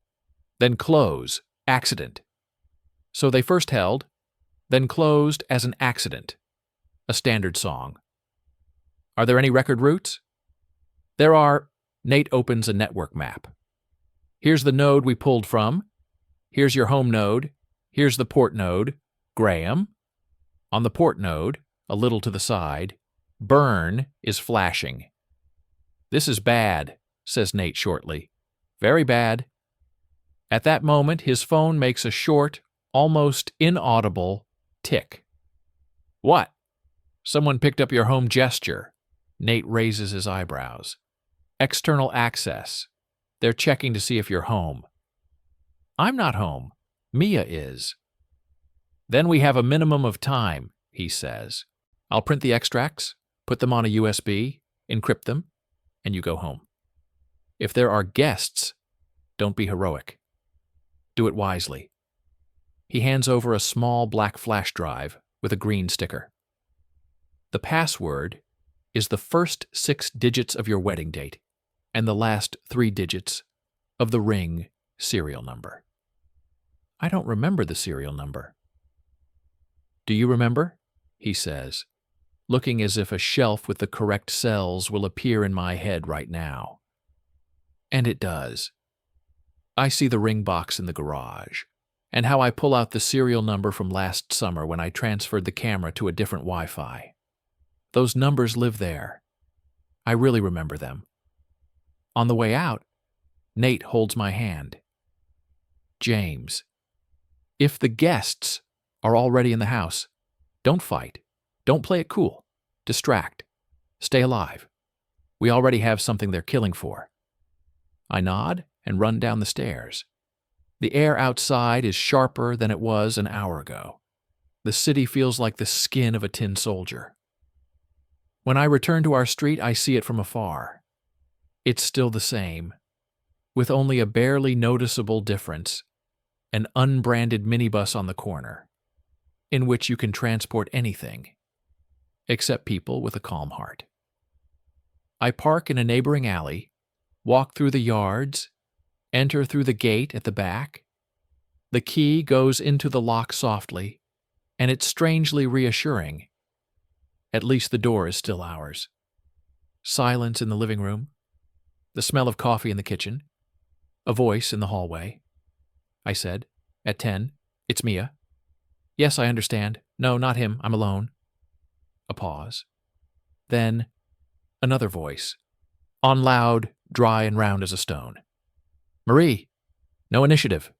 Then close, accident. So they first held, then closed as an accident. A standard song. Are there any record routes? There are. Nate opens a network map. Here's the node we pulled from. Here's your home node. Here's the port node, Graham. On the port node, a little to the side, burn is flashing. This is bad, says Nate shortly. Very bad. At that moment, his phone makes a short, almost inaudible tick. What? Someone picked up your home gesture. Nate raises his eyebrows. External access. They're checking to see if you're home. I'm not home. Mia is. Then we have a minimum of time, he says. I'll print the extracts, put them on a USB, encrypt them, and you go home. If there are guests, don't be heroic. Do it wisely. He hands over a small black flash drive with a green sticker. The password is the first 6 digits of your wedding date and the last 3 digits of the ring serial number. I don't remember the serial number. Do you remember? He says, looking as if a shelf with the correct cells will appear in my head right now. And it does. I see the ring box in the garage, and how I pull out the serial number from last summer when I transferred the camera to a different Wi-Fi. Those numbers live there. I really remember them. On the way out, Nate holds my hand. James, if the guests are already in the house, don't fight. Don't play it cool. Distract. Stay alive. We already have something they're killing for. I nod and run down the stairs. The air outside is sharper than it was an hour ago. The city feels like the skin of a tin soldier. When I return to our street, I see it from afar. It's still the same, with only a barely noticeable difference: an unbranded minibus on the corner, in which you can transport anything, except people with a calm heart. I park in a neighboring alley, walk through the yards, enter through the gate at the back. The key goes into the lock softly, and it's strangely reassuring. At least the door is still ours. Silence in the living room, the smell of coffee in the kitchen, a voice in the hallway. I said, at 10, "It's Mia." "Yes, I understand. No, not him. I'm alone." A pause. Then, another voice, on loud, dry and round as a stone. "Marie, no initiative.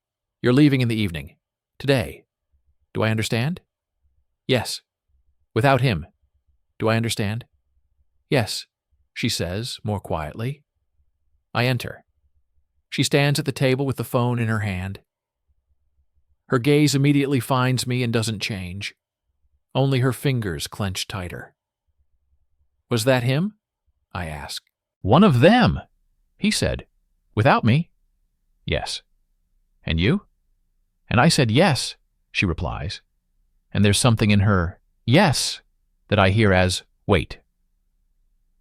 You're leaving in the evening. Today. Do I understand?" "Yes. Without him. Do I understand?" "Yes," she says, more quietly. I enter. She stands at the table with the phone in her hand. Her gaze immediately finds me and doesn't change. Only her fingers clench tighter. "Was that him?" I ask. "One of them," he said. "Without me?" "Yes." "And you?" And I said, "Yes," she replies. And there's something in her "yes" that I hear as "wait."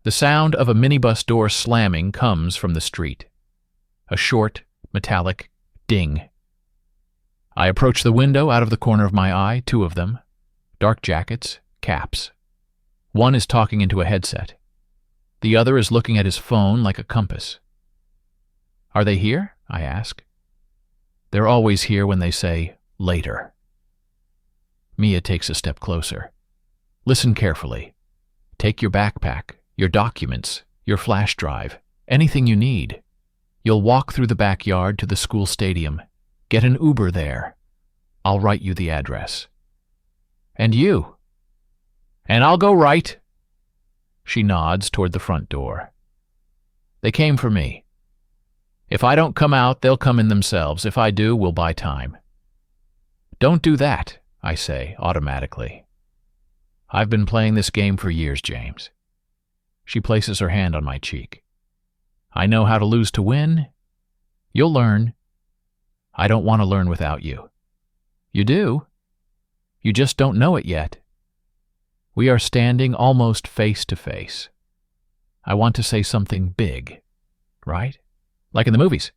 The sound of a minibus door slamming comes from the street. A short, metallic ding. I approach the window out of the corner of my eye, 2 of them. Dark jackets, caps. One is talking into a headset. The other is looking at his phone like a compass. "Are they here?" I ask. They're always here when they say, "later." Mia takes a step closer. "Listen carefully. Take your backpack, your documents, your flash drive, anything you need. You'll walk through the backyard to the school stadium. Get an Uber there. I'll write you the address." "And you?" "And I'll go right." She nods toward the front door. "They came for me. If I don't come out, they'll come in themselves. If I do, we'll buy time." "Don't do that," I say automatically. "I've been playing this game for years, James." She places her hand on my cheek. "I know how to lose to win. You'll learn. I don't want to learn without you." "You do? You just don't know it yet." We are standing almost face to face. I want to say something big, right? Like in the movies.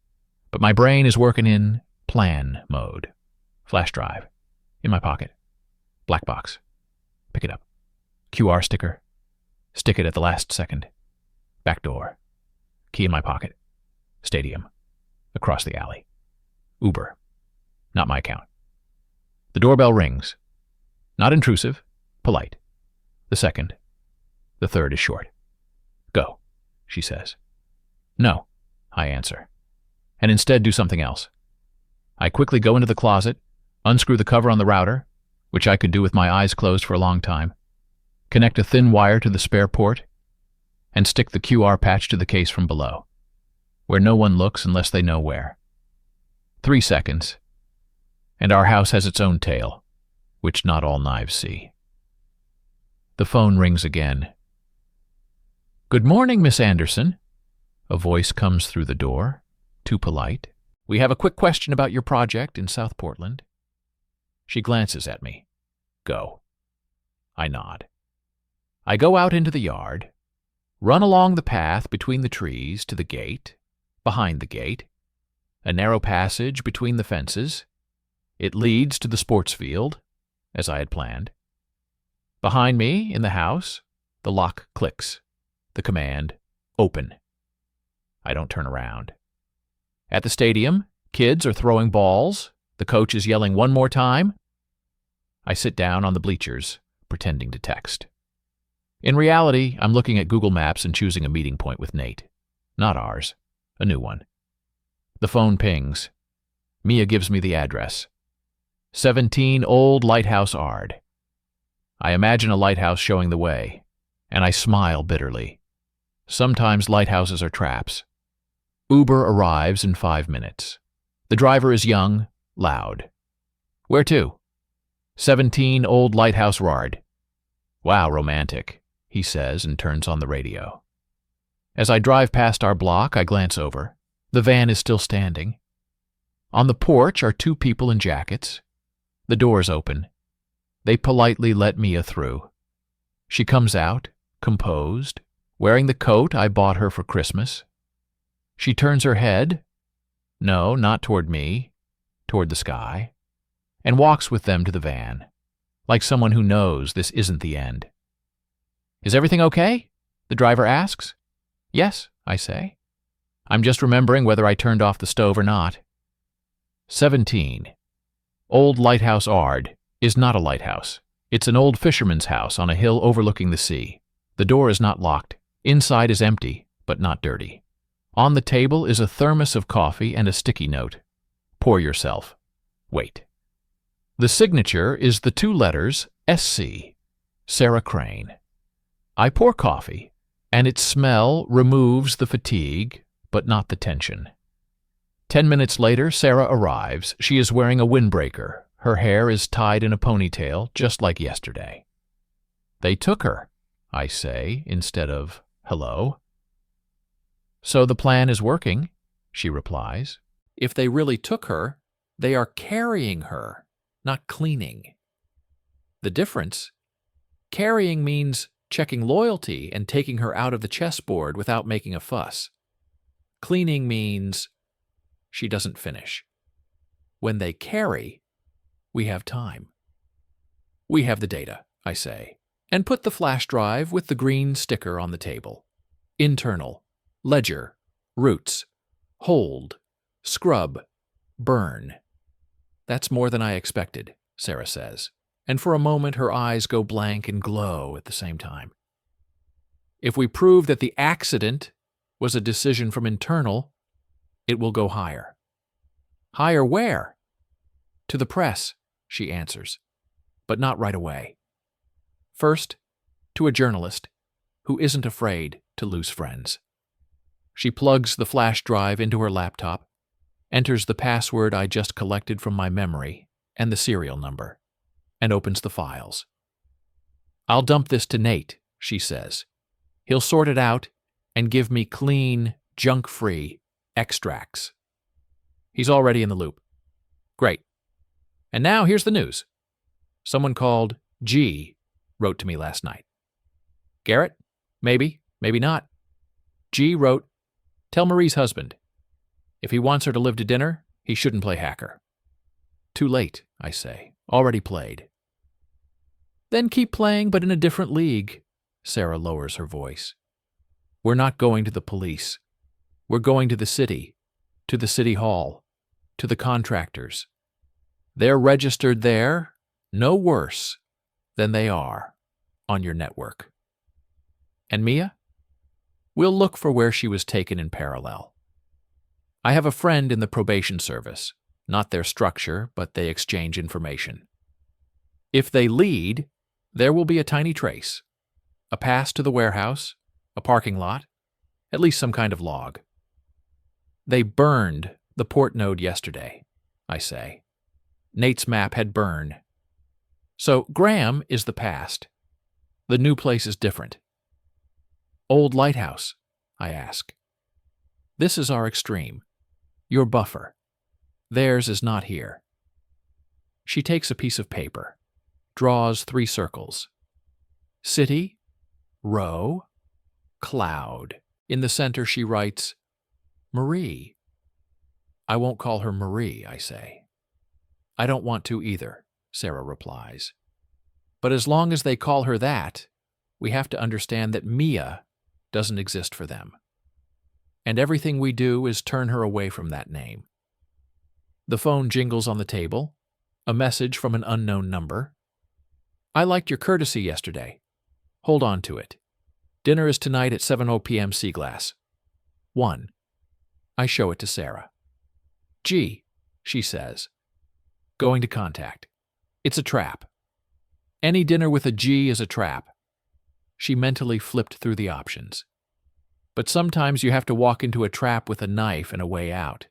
But my brain is working in plan mode. Flash drive. In my pocket. Black box. Pick it up. QR sticker. Stick it at the last second. Back door. Key in my pocket. Stadium. Across the alley. Uber. Not my account. The doorbell rings. Not intrusive. Polite. The second. The third is short. "Go," she says. "No," I answer. "And instead do something else." I quickly go into the closet, unscrew the cover on the router, which I could do with my eyes closed for a long time, connect a thin wire to the spare port, and stick the QR patch to the case from below, where no one looks unless they know where. 3 seconds, and our house has its own tale, which not all knives see. The phone rings again. "Good morning, Miss Anderson." A voice comes through the door, too polite. "We have a quick question about your project in South Portland." She glances at me. "Go." I nod. I go out into the yard, run along the path between the trees to the gate, behind the gate, a narrow passage between the fences. It leads to the sports field, as I had planned. Behind me, in the house, the lock clicks. The command, "Open." I don't turn around. At the stadium, kids are throwing balls. The coach is yelling, "One more time." I sit down on the bleachers, pretending to text. In reality, I'm looking at Google Maps and choosing a meeting point with Nate. Not ours. A new one. The phone pings. Mia gives me the address. 17 Old Lighthouse Ard. I imagine a lighthouse showing the way, and I smile bitterly. Sometimes lighthouses are traps. Uber arrives in 5 minutes. The driver is young, loud. Where to? 17 Old Lighthouse Road. Wow, romantic, he says and turns on the radio. As I drive past our block, I glance over. The van is still standing. On the porch are 2 people in jackets. The door's open. They politely let Mia through. She comes out, composed, wearing the coat I bought her for Christmas. She turns her head, no, not toward me, toward the sky, and walks with them to the van, like someone who knows this isn't the end. Is everything okay? The driver asks. Yes, I say. I'm just remembering whether I turned off the stove or not. 17. Old Lighthouse Ard is not a lighthouse. It's an old fisherman's house on a hill overlooking the sea. The door is not locked. Inside is empty, but not dirty. On the table is a thermos of coffee and a sticky note. Pour yourself. Wait. The signature is the 2 letters SC, Sarah Crane. I pour coffee, and its smell removes the fatigue, but not the tension. 10 minutes later, Sarah arrives. She is wearing a windbreaker. Her hair is tied in a ponytail, just like yesterday. They took her, I say, instead of hello. So the plan is working, she replies. If they really took her, they are carrying her, not cleaning. The difference? Carrying means checking loyalty and taking her out of the chessboard without making a fuss. Cleaning means she doesn't finish. When they carry, we have time. We have the data, I say, and put the flash drive with the green sticker on the table. Internal, ledger, roots, hold, scrub, burn. That's more than I expected, Sarah says, and for a moment her eyes go blank and glow at the same time. If we prove that the accident was a decision from internal, it will go higher. Higher where? To the press, she answers, but not right away. First, to a journalist who isn't afraid to lose friends. She plugs the flash drive into her laptop, enters the password I just collected from my memory and the serial number, and opens the files. I'll dump this to Nate, she says. He'll sort it out and give me clean, junk-free extracts. He's already in the loop. Great. And now here's the news. Someone called G wrote to me last night. Garrett? Maybe, maybe not. G wrote, tell Marie's husband. If he wants her to live to dinner, he shouldn't play hacker. Too late, I say. Already played. Then keep playing, but in a different league. Sarah lowers her voice. We're not going to the police. We're going to the city hall, to the contractors. They're registered there, no worse than they are on your network. And Mia? We'll look for where she was taken in parallel. I have a friend in the probation service, not their structure, but they exchange information. If they lead, there will be a tiny trace, a pass to the warehouse, a parking lot, at least some kind of log. They burned the port node yesterday, I say. Nate's map had burn. So Graham is the past. The new place is different. Old lighthouse, I ask. This is our extreme, your buffer. Theirs is not here. She takes a piece of paper, draws 3 circles. City, row, cloud. In the center she writes, Marie. I won't call her Marie, I say. I don't want to either, Sarah replies. But as long as they call her that, we have to understand that Mia doesn't exist for them. And everything we do is turn her away from that name. The phone jingles on the table, a message from an unknown number. I liked your courtesy yesterday. Hold on to it. Dinner is tonight at 7:00 p.m. Seaglass. 1. I show it to Sarah. Gee, she says. Going to contact. It's a trap. Any dinner with a G is a trap. She mentally flipped through the options. But sometimes you have to walk into a trap with a knife and a way out.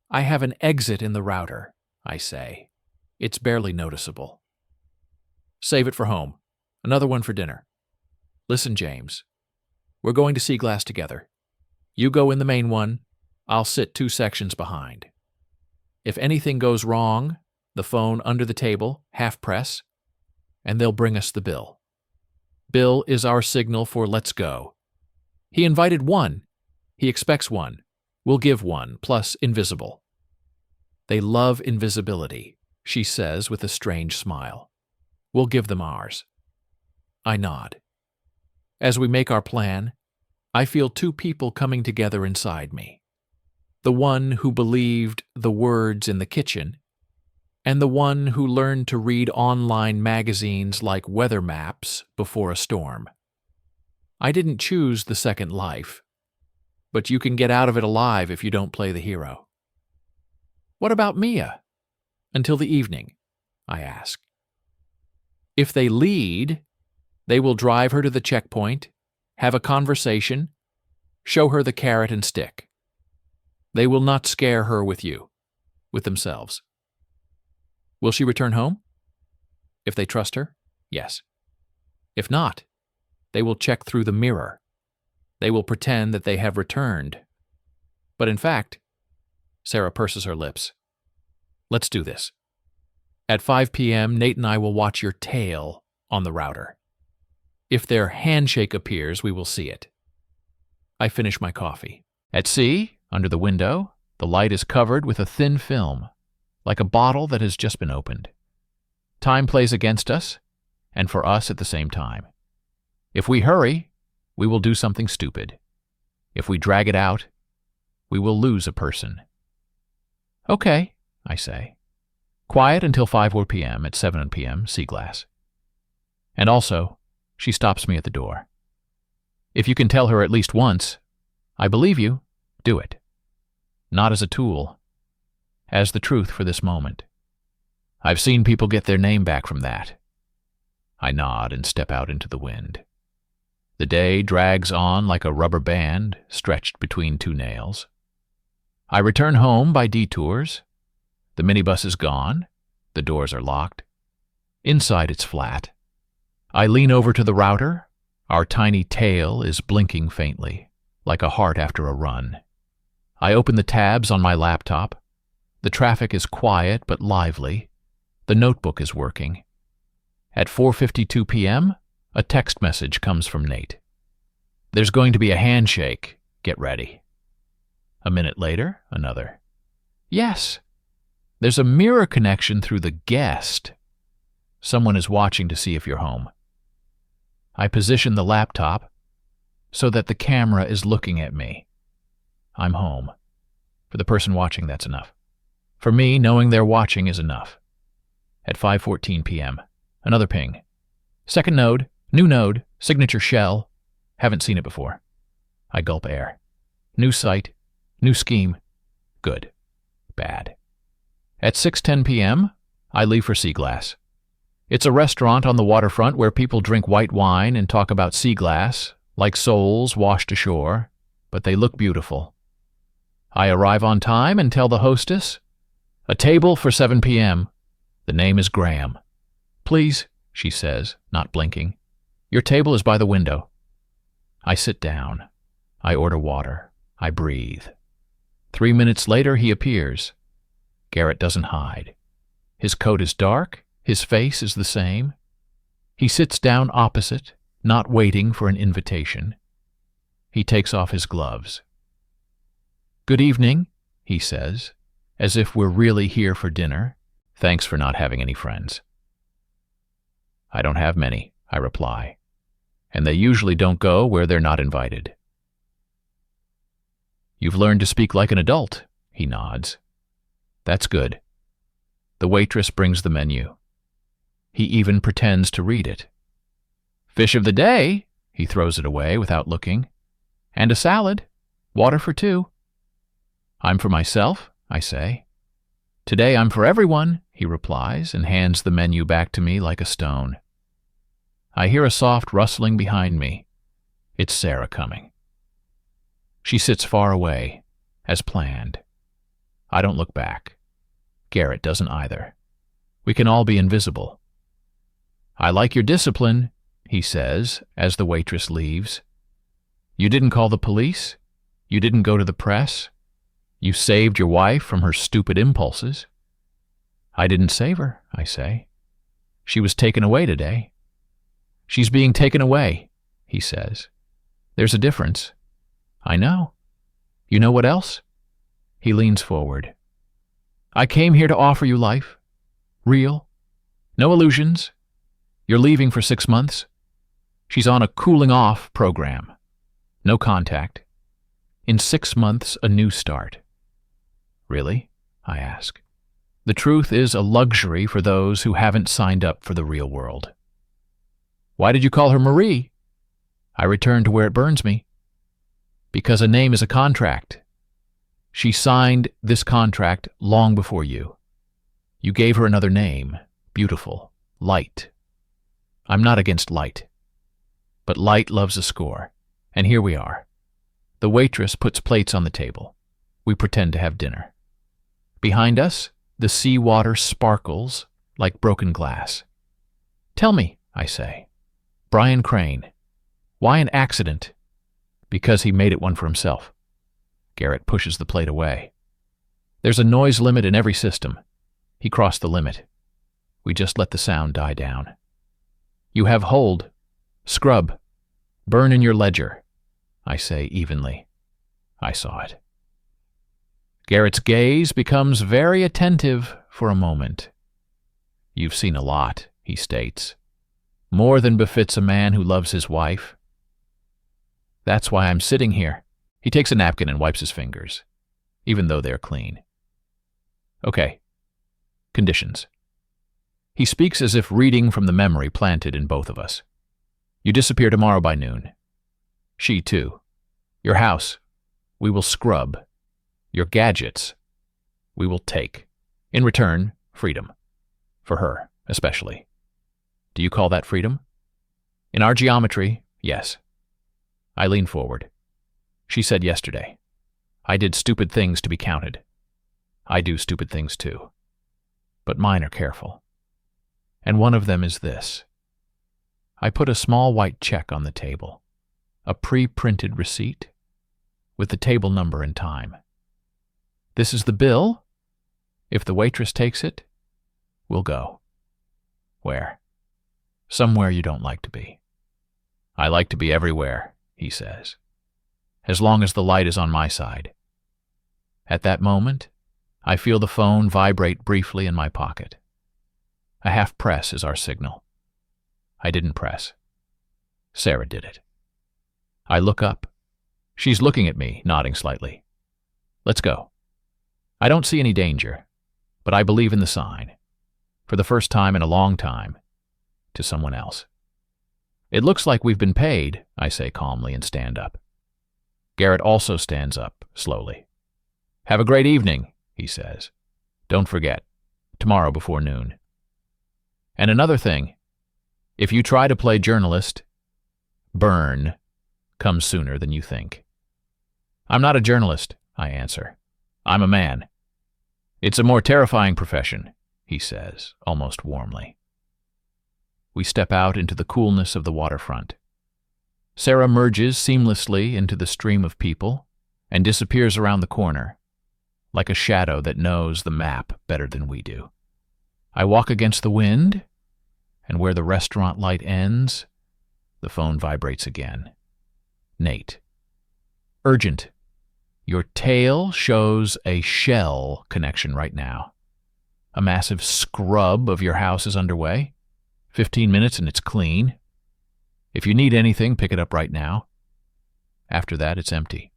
I have an exit in the router, I say. It's barely noticeable. Save it for home. Another one for dinner. Listen, James. We're going to Seaglass together. You go in the main one. I'll sit 2 sections behind. If anything goes wrong, the phone under the table, half press, and they'll bring us the bill. Bill is our signal for let's go. He invited 1. He expects 1. We'll give 1, plus invisible. They love invisibility, she says with a strange smile. We'll give them ours. I nod. As we make our plan, I feel 2 people coming together inside me. The one who believed the words in the kitchen, and the one who learned to read online magazines like weather maps before a storm. I didn't choose the second life, but you can get out of it alive if you don't play the hero. What about Mia? Until the evening, I ask. If they lead, they will drive her to the checkpoint, have a conversation, show her the carrot and stick. They will not scare her with you, with themselves. Will she return home? If they trust her, yes. If not, they will check through the mirror. They will pretend that they have returned. But in fact, Sarah purses her lips. Let's do this. At 5 p.m., Nate and I will watch your tail on the router. If their handshake appears, we will see it. I finish my coffee. At sea, under the window, the light is covered with a thin film, like a bottle that has just been opened. Time plays against us, and for us at the same time. If we hurry, we will do something stupid. If we drag it out, we will lose a person. Okay, I say. Quiet until 5 p.m. At 7 p.m., Seaglass. And also, she stops me at the door. If you can tell her at least once, I believe you, do it. Not as a tool, as the truth for this moment. I've seen people get their name back from that. I nod and step out into the wind. The day drags on like a rubber band stretched between 2 nails. I return home by detours. The minibus is gone. The doors are locked. Inside it's flat. I lean over to the router. Our tiny tail is blinking faintly, like a heart after a run. I open the tabs on my laptop. The traffic is quiet but lively. The notebook is working. At 4:52 p.m., a text message comes from Nate. There's going to be a handshake. Get ready. A minute later, another. Yes. There's a mirror connection through the guest. Someone is watching to see if you're home. I position the laptop so that the camera is looking at me. I'm home. For the person watching, that's enough. For me, knowing they're watching is enough. At 5:14 p.m., another ping. Second node, new node, signature shell. Haven't seen it before. I gulp air. New site, new scheme. Good. Bad. At 6:10 p.m., I leave for Seaglass. It's a restaurant on the waterfront where people drink white wine and talk about sea glass, like souls washed ashore, but they look beautiful. I arrive on time and tell the hostess, a table for 7 p.m. The name is Graham. Please, she says, not blinking. Your table is by the window. I sit down. I order water. I breathe. 3 minutes later, he appears. Garrett doesn't hide. His coat is dark. His face is the same. He sits down opposite, not waiting for an invitation. He takes off his gloves. Good evening, he says, as if we're really here for dinner. Thanks for not having any friends. I don't have many, I reply, and they usually don't go where they're not invited. You've learned to speak like an adult, he nods. That's good. The waitress brings the menu. He even pretends to read it. Fish of the day, he throws it away without looking. And a salad. Water for 2. I'm for myself, I say. Today I'm for everyone, he replies and hands the menu back to me like a stone. I hear a soft rustling behind me. It's Sarah coming. She sits far away, as planned. I don't look back. Garrett doesn't either. We can all be invisible. "I like your discipline," he says as the waitress leaves. "You didn't call the police? You didn't go to the press? You saved your wife from her stupid impulses." "I didn't save her," I say. "She was taken away today." "She's being taken away," he says. "There's a difference." "I know. You know what else?" He leans forward. "I came here to offer you life. Real. No illusions. You're leaving for 6 months. She's on a cooling-off program. No contact. In 6 months, a new start." "Really?" I ask. "The truth is a luxury for those who haven't signed up for the real world." "Why did you call her Marie?" I return to where it burns me. "Because a name is a contract. She signed this contract long before you. You gave her another name, beautiful, Light. I'm not against Light. But Light loves a score, and here we are. The waitress puts plates on the table. We pretend to have dinner. Behind us, the sea water sparkles like broken glass. "Tell me," I say. "Brian Crane. Why an accident?" "Because he made it one for himself." Garrett pushes the plate away. "There's a noise limit in every system. He crossed the limit. We just let the sound die down. You have hold. Scrub. Burn in your ledger," I say evenly. I saw it. Garrett's gaze becomes very attentive for a moment. "You've seen a lot," he states. "More than befits a man who loves his wife." "That's why I'm sitting here." He takes a napkin and wipes his fingers, even though they're clean. "Okay. Conditions." He speaks as if reading from the memory planted in both of us. "You disappear tomorrow by noon. She, too. Your house. We will scrub. Your gadgets. We will take. In return, freedom. For her, especially. Do you call that freedom?" "In our geometry, yes." I lean forward. She said yesterday, "I did stupid things to be counted. I do stupid things too. But mine are careful. And one of them is this." I put a small white check on the table, a pre-printed receipt, with the table number and time. "This is the bill. If the waitress takes it, we'll go." "Where?" "Somewhere you don't like to be." "I like to be everywhere," he says, "as long as the light is on my side." At that moment, I feel the phone vibrate briefly in my pocket. A half press is our signal. I didn't press. Sarah did it. I look up. She's looking at me, nodding slightly. "Let's go." I don't see any danger, but I believe in the sign, for the first time in a long time, to someone else. "It looks like we've been paid," I say calmly and stand up. Garrett also stands up, slowly. "Have a great evening," he says. "Don't forget, tomorrow before noon. And another thing, if you try to play journalist, burn comes sooner than you think." "I'm not a journalist," I answer. "I'm a man." "It's a more terrifying profession," he says, almost warmly. We step out into the coolness of the waterfront. Sarah merges seamlessly into the stream of people and disappears around the corner, like a shadow that knows the map better than we do. I walk against the wind, and where the restaurant light ends, the phone vibrates again. "Nate. Urgent. Your tail shows a shell connection right now. A massive scrub of your house is underway. 15 minutes and it's clean. If you need anything, pick it up right now. After that, it's empty."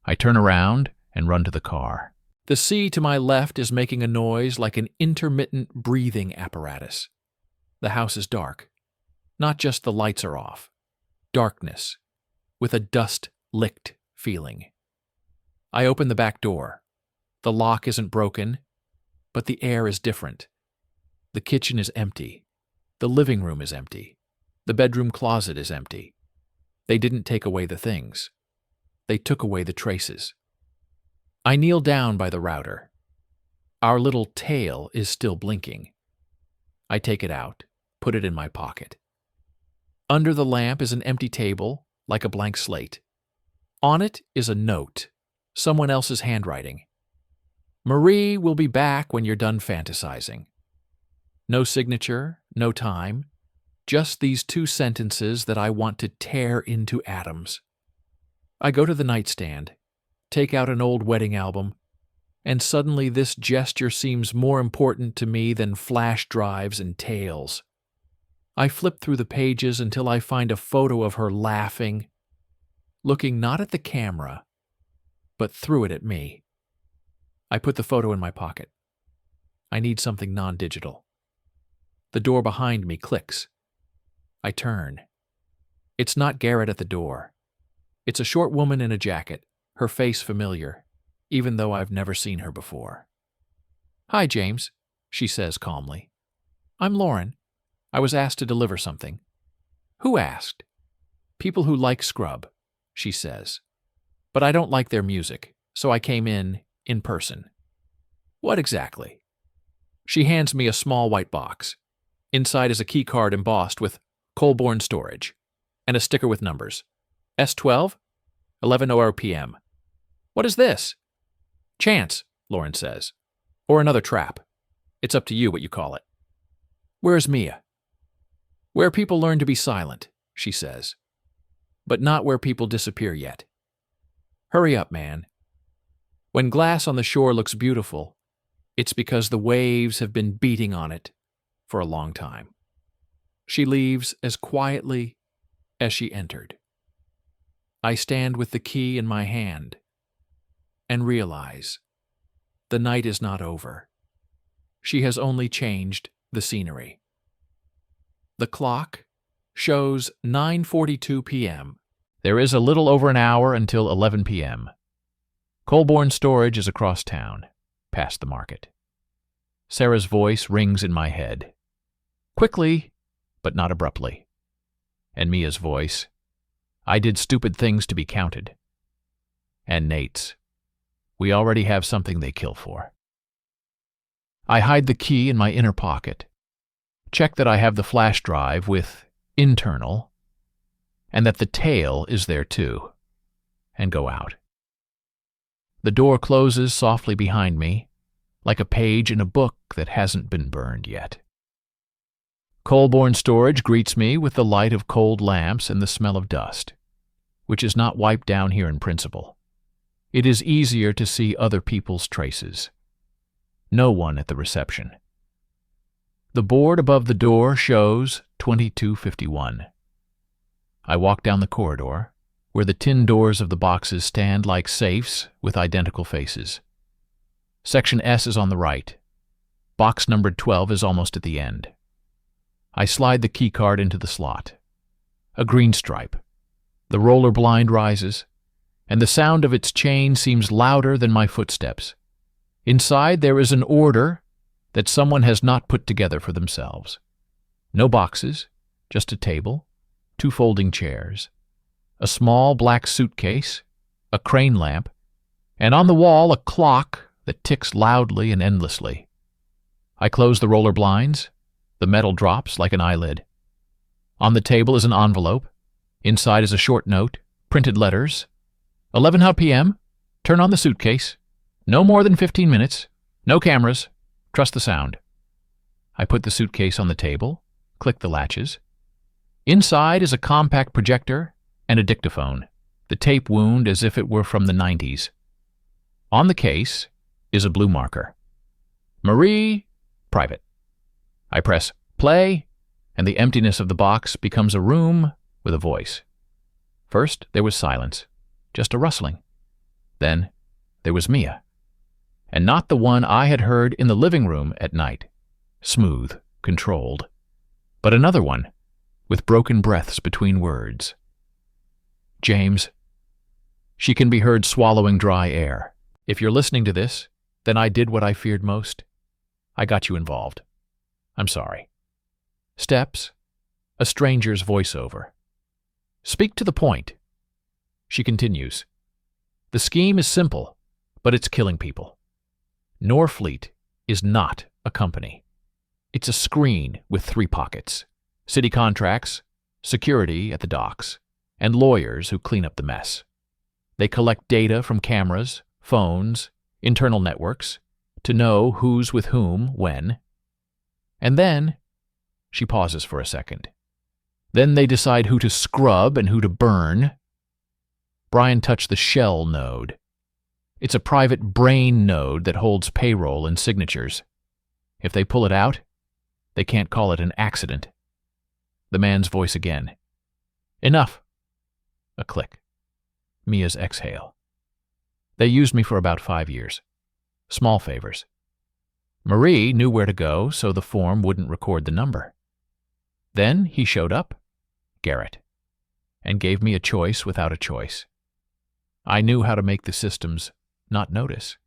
I turn around and run to the car. The sea to my left is making a noise like an intermittent breathing apparatus. The house is dark. Not just the lights are off. Darkness, with a dust-licked feeling. I open the back door. The lock isn't broken, but the air is different. The kitchen is empty. The living room is empty. The bedroom closet is empty. They didn't take away the things. They took away the traces. I kneel down by the router. Our little tail is still blinking. I take it out, put it in my pocket. Under the lamp is an empty table, like a blank slate. On it is a note, someone else's handwriting. Marie will be back when you're done fantasizing. No signature, no time, just these 2 sentences that I want to tear into atoms. I go to the nightstand, take out an old wedding album, and suddenly this gesture seems more important to me than flash drives and tales. I flip through the pages until I find a photo of her laughing, looking not at the camera, but through it at me. I put the photo in my pocket. I need something non-digital. The door behind me clicks. I turn. It's not Garrett at the door. It's a short woman in a jacket, her face familiar, even though I've never seen her before. "Hi, James," she says calmly. "I'm Lauren. I was asked to deliver something." "Who asked?" "People who like Scrub," she says. "But I don't like their music, so I came in person." "What exactly?" She hands me a small white box. Inside is a key card embossed with Colborne Storage, and a sticker with numbers. S12, 11:00 p.m. "What is this?" "Chance," Lauren says. "Or another trap. It's up to you what you call it." "Where's Mia?" "Where people learn to be silent," she says. "But not where people disappear yet. Hurry up, man. When glass on the shore looks beautiful, it's because the waves have been beating on it for a long time." She leaves as quietly as she entered. I stand with the key in my hand and realize the night is not over. She has only changed the scenery. The clock shows 9:42 p.m. There is a little over an hour until 11 p.m. Colborne Storage is across town, past the market. Sarah's voice rings in my head. Quickly, but not abruptly. And Mia's voice, "I did stupid things to be counted." And Nate's, "We already have something they kill for." I hide the key in my inner pocket, check that I have the flash drive with internal, and that the tail is there too, and go out. The door closes softly behind me, like a page in a book that hasn't been burned yet. Colborne Storage greets me with the light of cold lamps and the smell of dust, which is not wiped down here in principle. It is easier to see other people's traces. No one at the reception. The board above the door shows 2251. I walk down the corridor, where the tin doors of the boxes stand like safes with identical faces. Section S is on the right. Box numbered 12 is almost at the end. I slide the key card into the slot. A green stripe. The roller blind rises, and the sound of its chain seems louder than my footsteps. Inside there is an order that someone has not put together for themselves. No boxes, just a table, 2 folding chairs, a small black suitcase, a crane lamp, and on the wall a clock that ticks loudly and endlessly. I close the roller blinds. The metal drops like an eyelid. On the table is an envelope. Inside is a short note, printed letters. 11:00 p.m. Turn on the suitcase. No more than 15 minutes. No cameras. Trust the sound. I put the suitcase on the table, click the latches. Inside is a compact projector and a dictaphone, the tape wound as if it were from the 90s. On the case is a blue marker. Marie, private. I press play, and the emptiness of the box becomes a room with a voice. First, there was silence, just a rustling. Then, there was Mia. And not the one I had heard in the living room at night, smooth, controlled, but another one, with broken breaths between words. James. She can be heard swallowing dry air. If you're listening to this, then I did what I feared most. I got you involved. I'm sorry. Steps, A stranger's voiceover. Speak to the point. She continues. The scheme is simple, but it's killing people. Norfleet is not a company. It's a screen with 3 pockets: city contracts, security at the docks, and lawyers who clean up the mess. They collect data from cameras, phones, internal networks, to know who's with whom when. And then, she pauses for a second. Then they decide who to scrub and who to burn. Brian touched the shell node. It's a private brain node that holds payroll and signatures. If they pull it out, they can't call it an accident. The man's voice again. Enough. A click. Mia's exhale. They used me for about 5 years. Small favors. Marie knew where to go so the form wouldn't record the number. Then he showed up, Garrett, and gave me a choice without a choice. I knew how to make the systems not notice,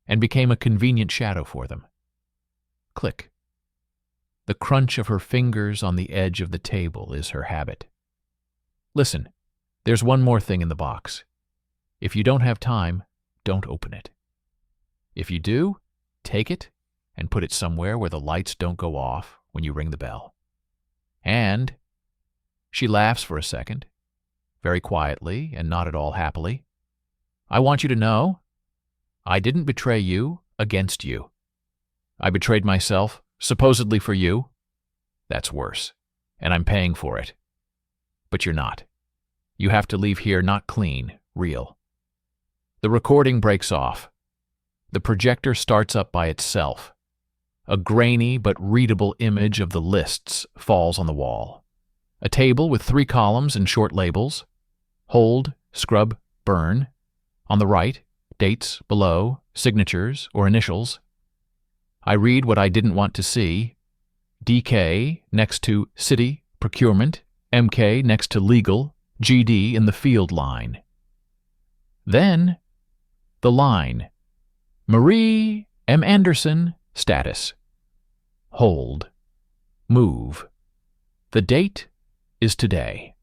and became a convenient shadow for them. Click. The crunch of her fingers on the edge of the table is her habit. Listen, there's one more thing in the box. If you don't have time, don't open it. If you do, take it and put it somewhere where the lights don't go off when you ring the bell. And, she laughs for a second, very quietly and not at all happily, I want you to know, I didn't betray you against you. I betrayed myself, supposedly for you. That's worse, and I'm paying for it. But you're not. You have to leave here not clean, real. The recording breaks off. The projector starts up by itself. A grainy but readable image of the lists falls on the wall. A table with 3 columns and short labels. Hold, scrub, burn. On the right, dates below, signatures or initials. I read what I didn't want to see. DK next to city, procurement, MK next to legal, GD in the field line. Then, the line. Marie M. Anderson, status. Hold. Move. The date is today.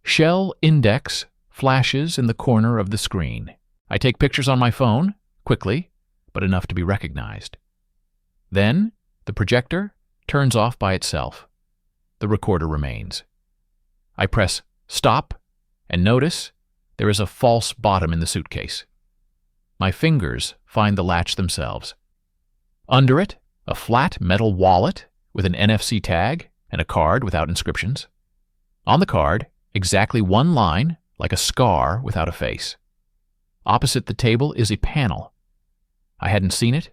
Shell index flashes in the corner of the screen. I take pictures on my phone, quickly, but enough to be recognized. Then, the projector turns off by itself. The recorder remains. I press stop and notice there is a false bottom in the suitcase. My fingers find the latch themselves. Under it, a flat metal wallet with an NFC tag and a card without inscriptions. On the card, exactly 1 line, like a scar without a face. Opposite the table is a panel. I hadn't seen it,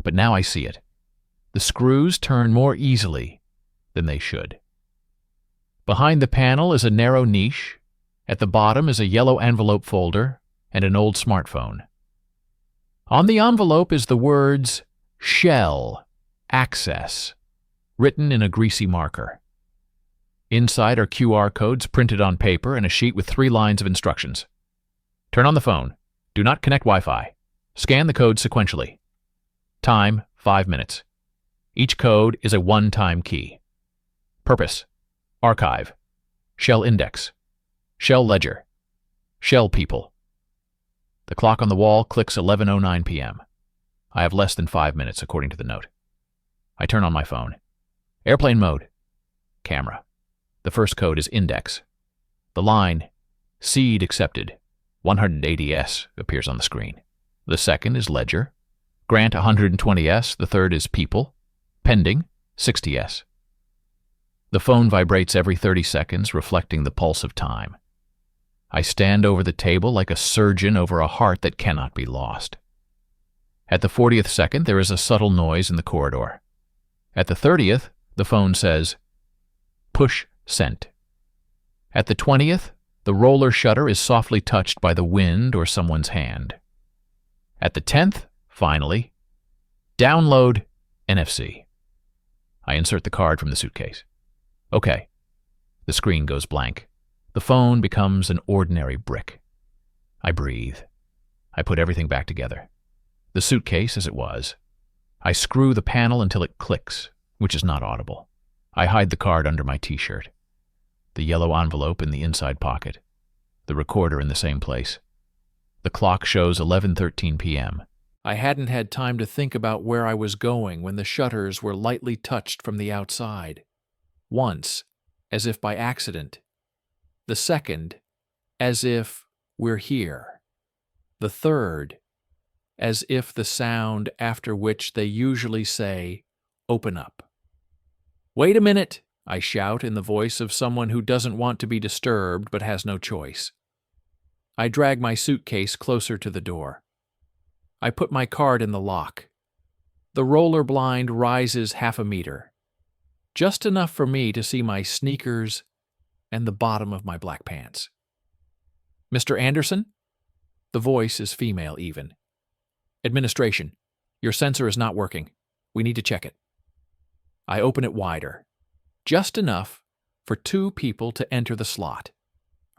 but now I see it. The screws turn more easily than they should. Behind the panel is a narrow niche. At the bottom is a yellow envelope folder and an old smartphone. On the envelope is the words Shell Access, written in a greasy marker. Inside are QR codes printed on paper and a sheet with 3 lines of instructions. Turn on the phone. Do not connect Wi-Fi. Scan the codes sequentially. Time, 5 minutes. Each code is a one-time key. Purpose, archive, Shell index, Shell ledger, Shell people. The clock on the wall clicks 11:09 p.m. I have less than 5 minutes, according to the note. I turn on my phone. Airplane mode. Camera. The first code is index. The line, seed accepted, 180S, appears on the screen. The second is ledger. Grant 120S. The third is people. Pending, 60S. The phone vibrates every 30 seconds, reflecting the pulse of time. I stand over the table like a surgeon over a heart that cannot be lost. At the 40th second, there is a subtle noise in the corridor. At the 30th, the phone says, push sent. At the 20th, the roller shutter is softly touched by the wind or someone's hand. At the 10th, finally, download NFC. I insert the card from the suitcase. Okay. The screen goes blank. The phone becomes an ordinary brick. I breathe. I put everything back together. The suitcase as it was. I screw the panel until it clicks, which is not audible. I hide the card under my t-shirt, the yellow envelope in the inside pocket, the recorder in the same place. The clock shows 11:13 p.m. I hadn't had time to think about where I was going when the shutters were lightly touched from the outside. Once, as if by accident. The second, as if we're here. The third, as if the sound after which they usually say, "Open up." "Wait a minute," I shout in the voice of someone who doesn't want to be disturbed but has no choice. I drag my suitcase closer to the door. I put my card in the lock. The roller blind rises 1/2 meter, just enough for me to see my sneakers and the bottom of my black pants. "Mr. Anderson?" The voice is female even. "Administration, your sensor is not working. We need to check it." I open it wider, just enough for 2 people to enter the slot,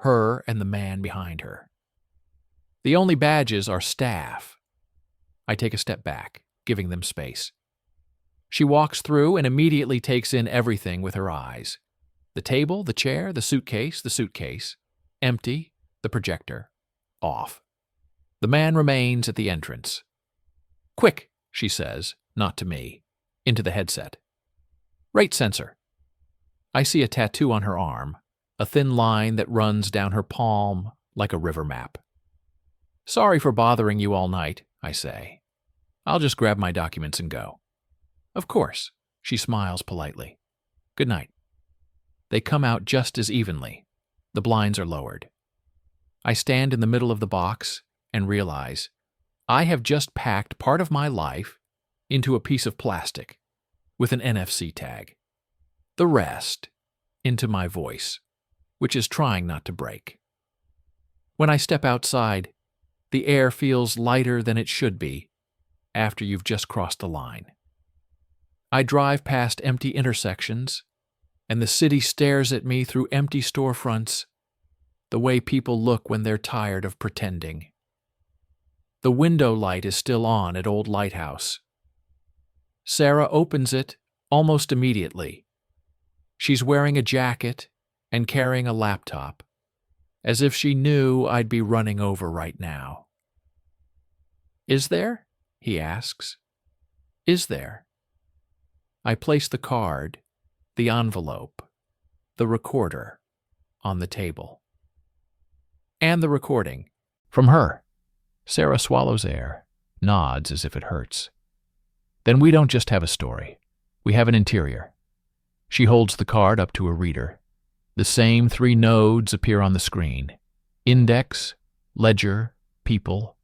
her and the man behind her. The only badges are staff. I take a step back, giving them space. She walks through and immediately takes in everything with her eyes. The table, the chair, the suitcase, empty, the projector, off. The man remains at the entrance. "Quick," she says, not to me, into the headset. "Rate sensor." I see a tattoo on her arm, a thin line that runs down her palm like a river map. "Sorry for bothering you all night," I say. "I'll just grab my documents and go." "Of course," she smiles politely. "Good night." They come out just as evenly. The blinds are lowered. I stand in the middle of the box and realize I have just packed part of my life into a piece of plastic with an NFC tag. The rest into my voice, which is trying not to break. When I step outside, the air feels lighter than it should be after you've just crossed the line. I drive past empty intersections, and the city stares at me through empty storefronts, the way people look when they're tired of pretending. The window light is still on at Old Lighthouse. Sarah opens it almost immediately. She's wearing a jacket and carrying a laptop, as if she knew I'd be running over right now. "Is there?" he asks. "Is there?" I place the card, the envelope, the recorder on the table. And the recording. From her. Sarah swallows air, nods as if it hurts. Then we don't just have a story. We have an interior. She holds the card up to a reader. The same 3 nodes appear on the screen. Index, ledger, people.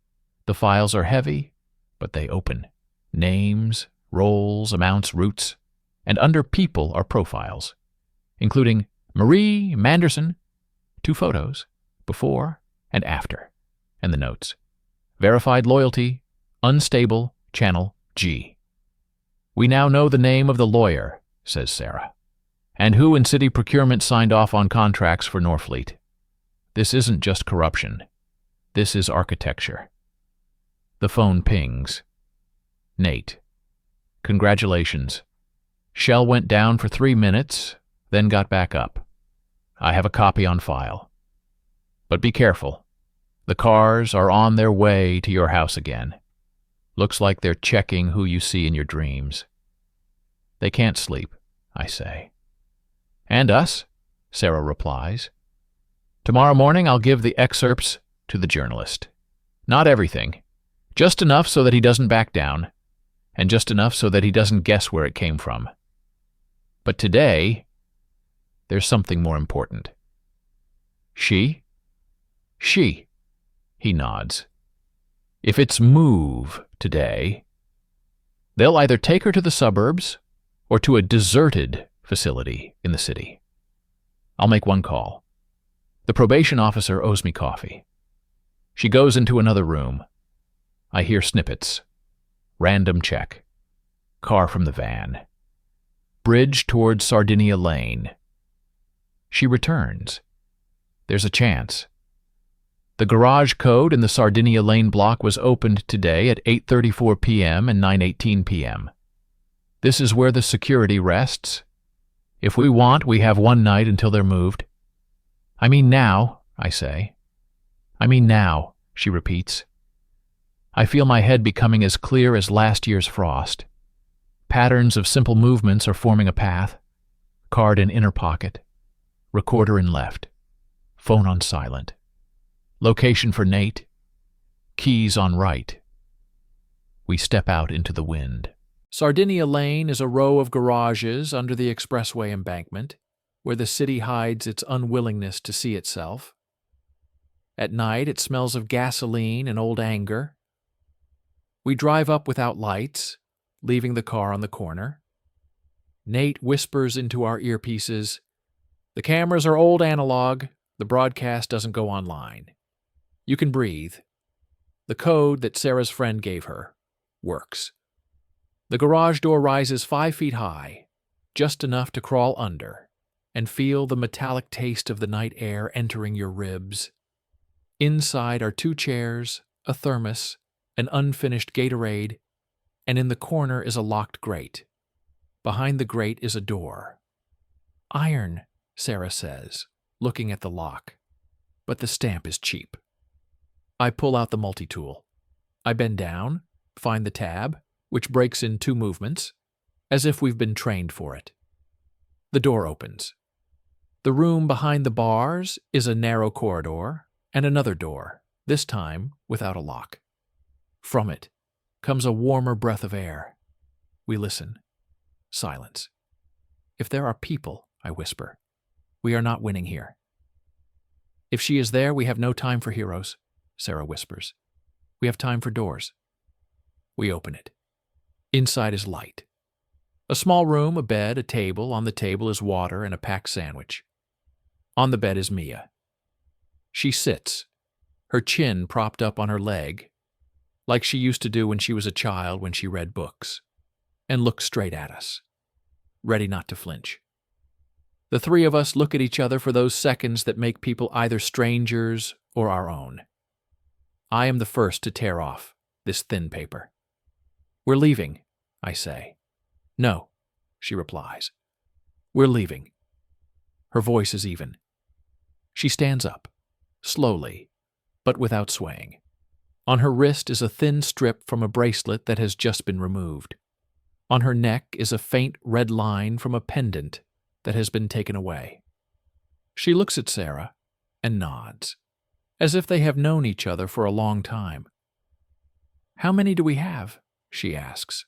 The files are heavy, but they open. Names, roles, amounts, routes. And under people are profiles, including Marie Manderson, 2 photos, before and after, and the notes. Verified loyalty, unstable, channel G. "We now know the name of the lawyer," says Sarah, "and who in city procurement signed off on contracts for Norfleet. This isn't just corruption. This is architecture." The phone pings. "Nate. Congratulations. Shell went down for 3 minutes, then got back up. I have a copy on file. But be careful. The cars are on their way to your house again. Looks like they're checking who you see in your dreams." "They can't sleep," I say. "And us," Sarah replies. "Tomorrow morning I'll give the excerpts to the journalist. Not everything. Just enough so that he doesn't back down, and just enough so that he doesn't guess where it came from. But today, there's something more important." "She?" "She." He nods. "If it's move today, they'll either take her to the suburbs or to a deserted facility in the city. I'll make one call. The probation officer owes me coffee. She goes into another room. I hear snippets. Random check. Car from the van. Bridge towards Sardinia Lane. She returns. There's a chance. The garage code in the Sardinia Lane block was opened today at 8:34 p.m. and 9:18 p.m. This is where the security rests, If we want, we have one night until they're moved. I mean now, I say. I mean now, she repeats. I feel my head becoming as clear as last year's frost. Patterns of simple movements are forming a path. Card in inner pocket. Recorder in left. Phone on silent. Location for Nate. Keys on right. We step out into the wind. Sardinia Lane is a row of garages under the expressway embankment, where the city hides its unwillingness to see itself. At night, it smells of gasoline and old anger. We drive up without lights, leaving the car on the corner. Nate whispers into our earpieces, "The cameras are old analog. The broadcast doesn't go online. You can breathe." The code that Sarah's friend gave her works. The garage door rises 5 feet high, just enough to crawl under and feel the metallic taste of the night air entering your ribs. Inside are 2 chairs, a thermos, an unfinished Gatorade, and in the corner is a locked grate. Behind the grate is a door. "Iron," Sarah says, looking at the lock, "but the stamp is cheap." I pull out the multi-tool. I bend down, find the tab, which breaks in 2 movements, as if we've been trained for it. The door opens. The room behind the bars is a narrow corridor and another door, this time without a lock. From it comes a warmer breath of air. We listen. Silence. "If there are people," I whisper, "we are not winning here." "If she is there, we have no time for heroes," Sarah whispers. "We have time for doors." We open it. Inside is light. A small room, a bed, a table. On the table is water and a packed sandwich. On the bed is Mia. She sits, her chin propped up on her leg, like she used to do when she was a child when she read books, and looks straight at us, ready not to flinch. The 3 of us look at each other for those seconds that make people either strangers or our own. I am the first to tear off this thin paper. "We're leaving," I say. "No," she replies. "We're leaving." Her voice is even. She stands up, slowly, but without swaying. On her wrist is a thin strip from a bracelet that has just been removed. On her neck is a faint red line from a pendant that has been taken away. She looks at Sarah and nods, as if they have known each other for a long time. "How many do we have?" she asks.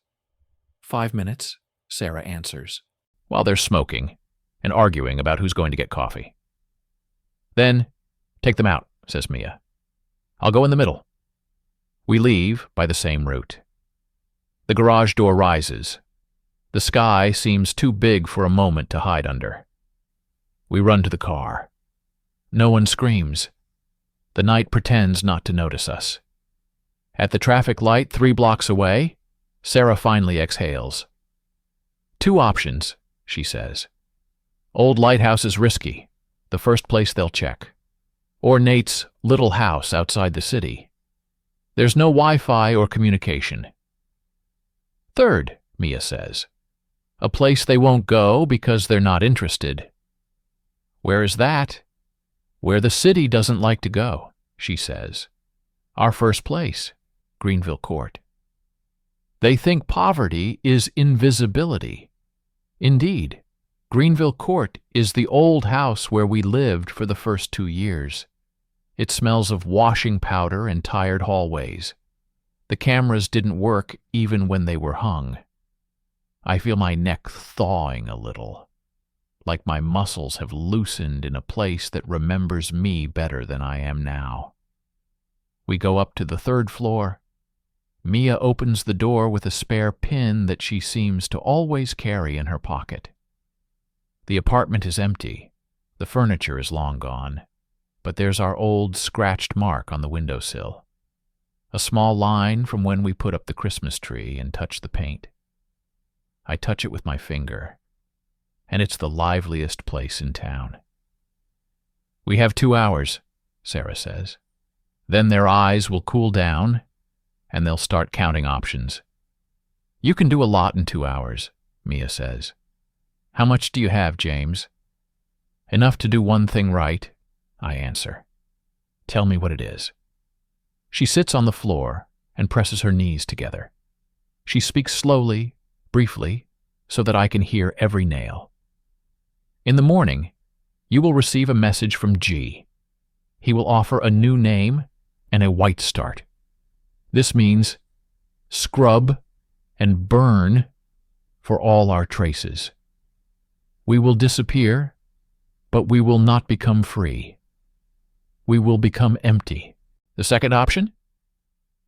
5 minutes, Sarah answers, while they're smoking and arguing about who's going to get coffee. "Then, take them out," says Mia. "I'll go in the middle." We leave by the same route. The garage door rises. The sky seems too big for a moment to hide under. We run to the car. No one screams. The night pretends not to notice us. At the traffic light 3 blocks away, Sarah finally exhales. "2 options," she says. "Old Lighthouse is risky, the first place they'll check. Or Nate's little house outside the city. There's no Wi-Fi or communication. Third," Mia says, "a place they won't go because they're not interested." "Where is that?" "Where the city doesn't like to go," she says. "Our first place, Greenville Court." They think poverty is invisibility. Indeed, Greenville Court is the old house where we lived for the first 2 years. It smells of washing powder and tired hallways. The cameras didn't work even when they were hung. I feel my neck thawing a little, like my muscles have loosened in a place that remembers me better than I am now. We go up to the 3rd floor. Mia opens the door with a spare pin that she seems to always carry in her pocket. The apartment is empty. The furniture is long gone, but there's our old scratched mark on the windowsill. A small line from when we put up the Christmas tree and touched the paint. I touch it with my finger, and it's the liveliest place in town. "We have 2 hours, Sarah says. Then their eyes will cool down, and they'll start counting options. "You can do a lot in 2 hours, Mia says. How much do you have, James? Enough to do one thing right, I answer. Tell me what it is. She sits on the floor and presses her knees together. She speaks slowly, briefly, so that I can hear every nail. In the morning, you will receive a message from G. He will offer a new name and a white start. This means scrub and burn for all our traces. We will disappear, but we will not become free. We will become empty. The second option?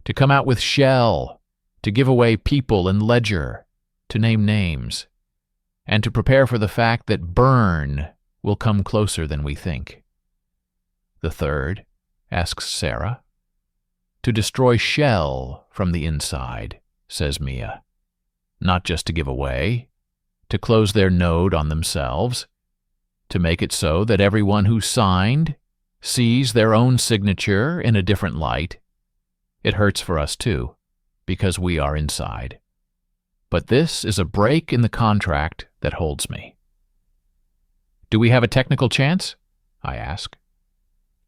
To come out with shell, to give away people and ledger, to name names, and to prepare for the fact that burn will come closer than we think. The third, asks Sarah. To destroy shell from the inside, says Mia. Not just to give away, to close their node on themselves, to make it so that everyone who signed sees their own signature in a different light. It hurts for us too, because we are inside. But this is a break in the contract that holds me. Do we have a technical chance? I ask.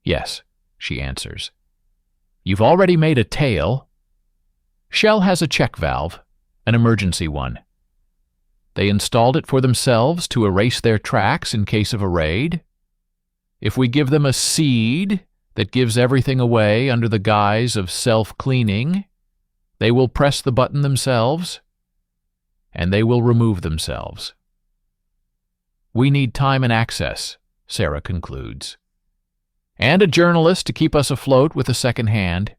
Yes, she answers. You've already made a tail. Shell has a check valve, an emergency one. They installed it for themselves to erase their tracks in case of a raid. If we give them a seed that gives everything away under the guise of self-cleaning, they will press the button themselves, and they will remove themselves. We need time and access, Sarah concludes. And a journalist to keep us afloat with a second hand.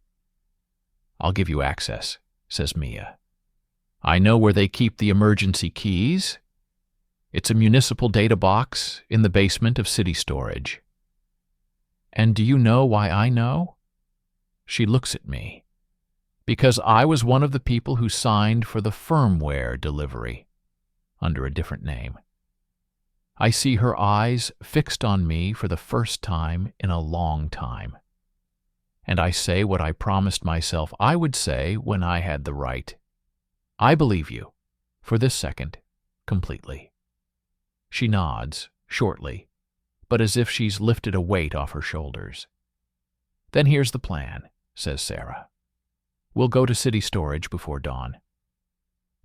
I'll give you access, says Mia. I know where they keep the emergency keys. It's a municipal data box in the basement of city storage. And do you know why I know? She looks at me. Because I was one of the people who signed for the firmware delivery, under a different name. I see her eyes fixed on me for the first time in a long time. And I say what I promised myself I would say when I had the right. I believe you, for this second, completely. She nods, shortly, but as if she's lifted a weight off her shoulders. Then here's the plan, says Sarah. We'll go to city storage before dawn.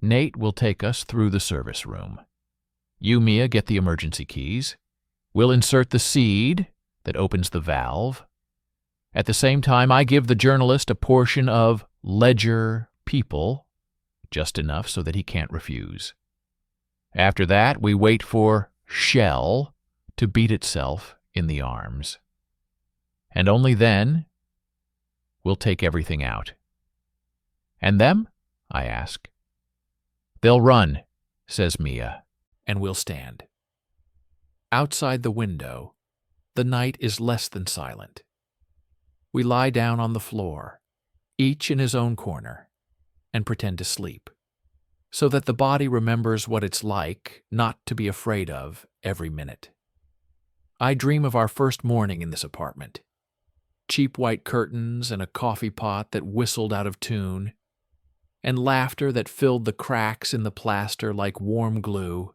Nate will take us through the service room. You, Mia, get the emergency keys. We'll insert the seed that opens the valve. At the same time, I give the journalist a portion of ledger people, just enough so that he can't refuse. After that, we wait for shell to beat itself in the arms. And only then, we'll take everything out. And them? I ask. They'll run, says Mia, and we'll stand. Outside the window, the night is less than silent. We lie down on the floor, each in his own corner, and pretend to sleep, so that the body remembers what it's like not to be afraid of every minute. I dream of our first morning in this apartment. Cheap white curtains and a coffee pot that whistled out of tune, and laughter that filled the cracks in the plaster like warm glue.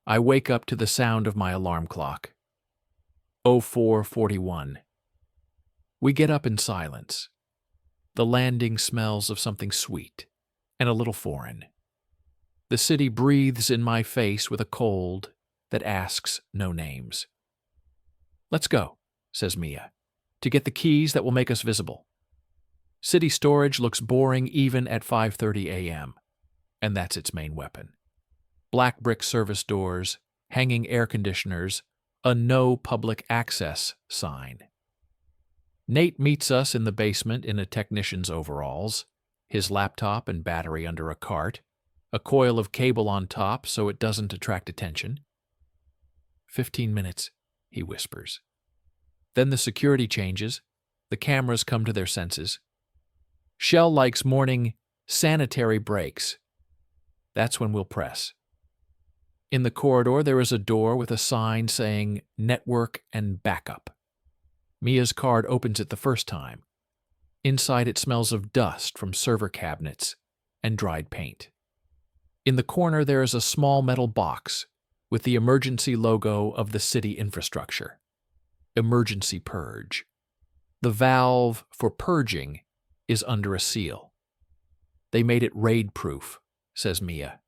I wake up to the sound of my alarm clock. 04:41. We get up in silence. The landing smells of something sweet and a little foreign. The city breathes in my face with a cold that asks no names. Let's go, says Mia, to get the keys that will make us visible. City storage looks boring even at 5:30 a.m., and that's its main weapon. Black brick service doors, hanging air conditioners, a no public access sign. Nate meets us in the basement in a technician's overalls, his laptop and battery under a cart, a coil of cable on top so it doesn't attract attention. 15 minutes, he whispers. Then the security changes, the cameras come to their senses. Shell likes morning sanitary breaks. That's when we'll press. In the corridor, there is a door with a sign saying network and backup. Mia's card opens it the first time. Inside it smells of dust from server cabinets and dried paint. In the corner there is a small metal box with the emergency logo of the city infrastructure. Emergency purge. The valve for purging is under a seal. They made it raid-proof, says Mia.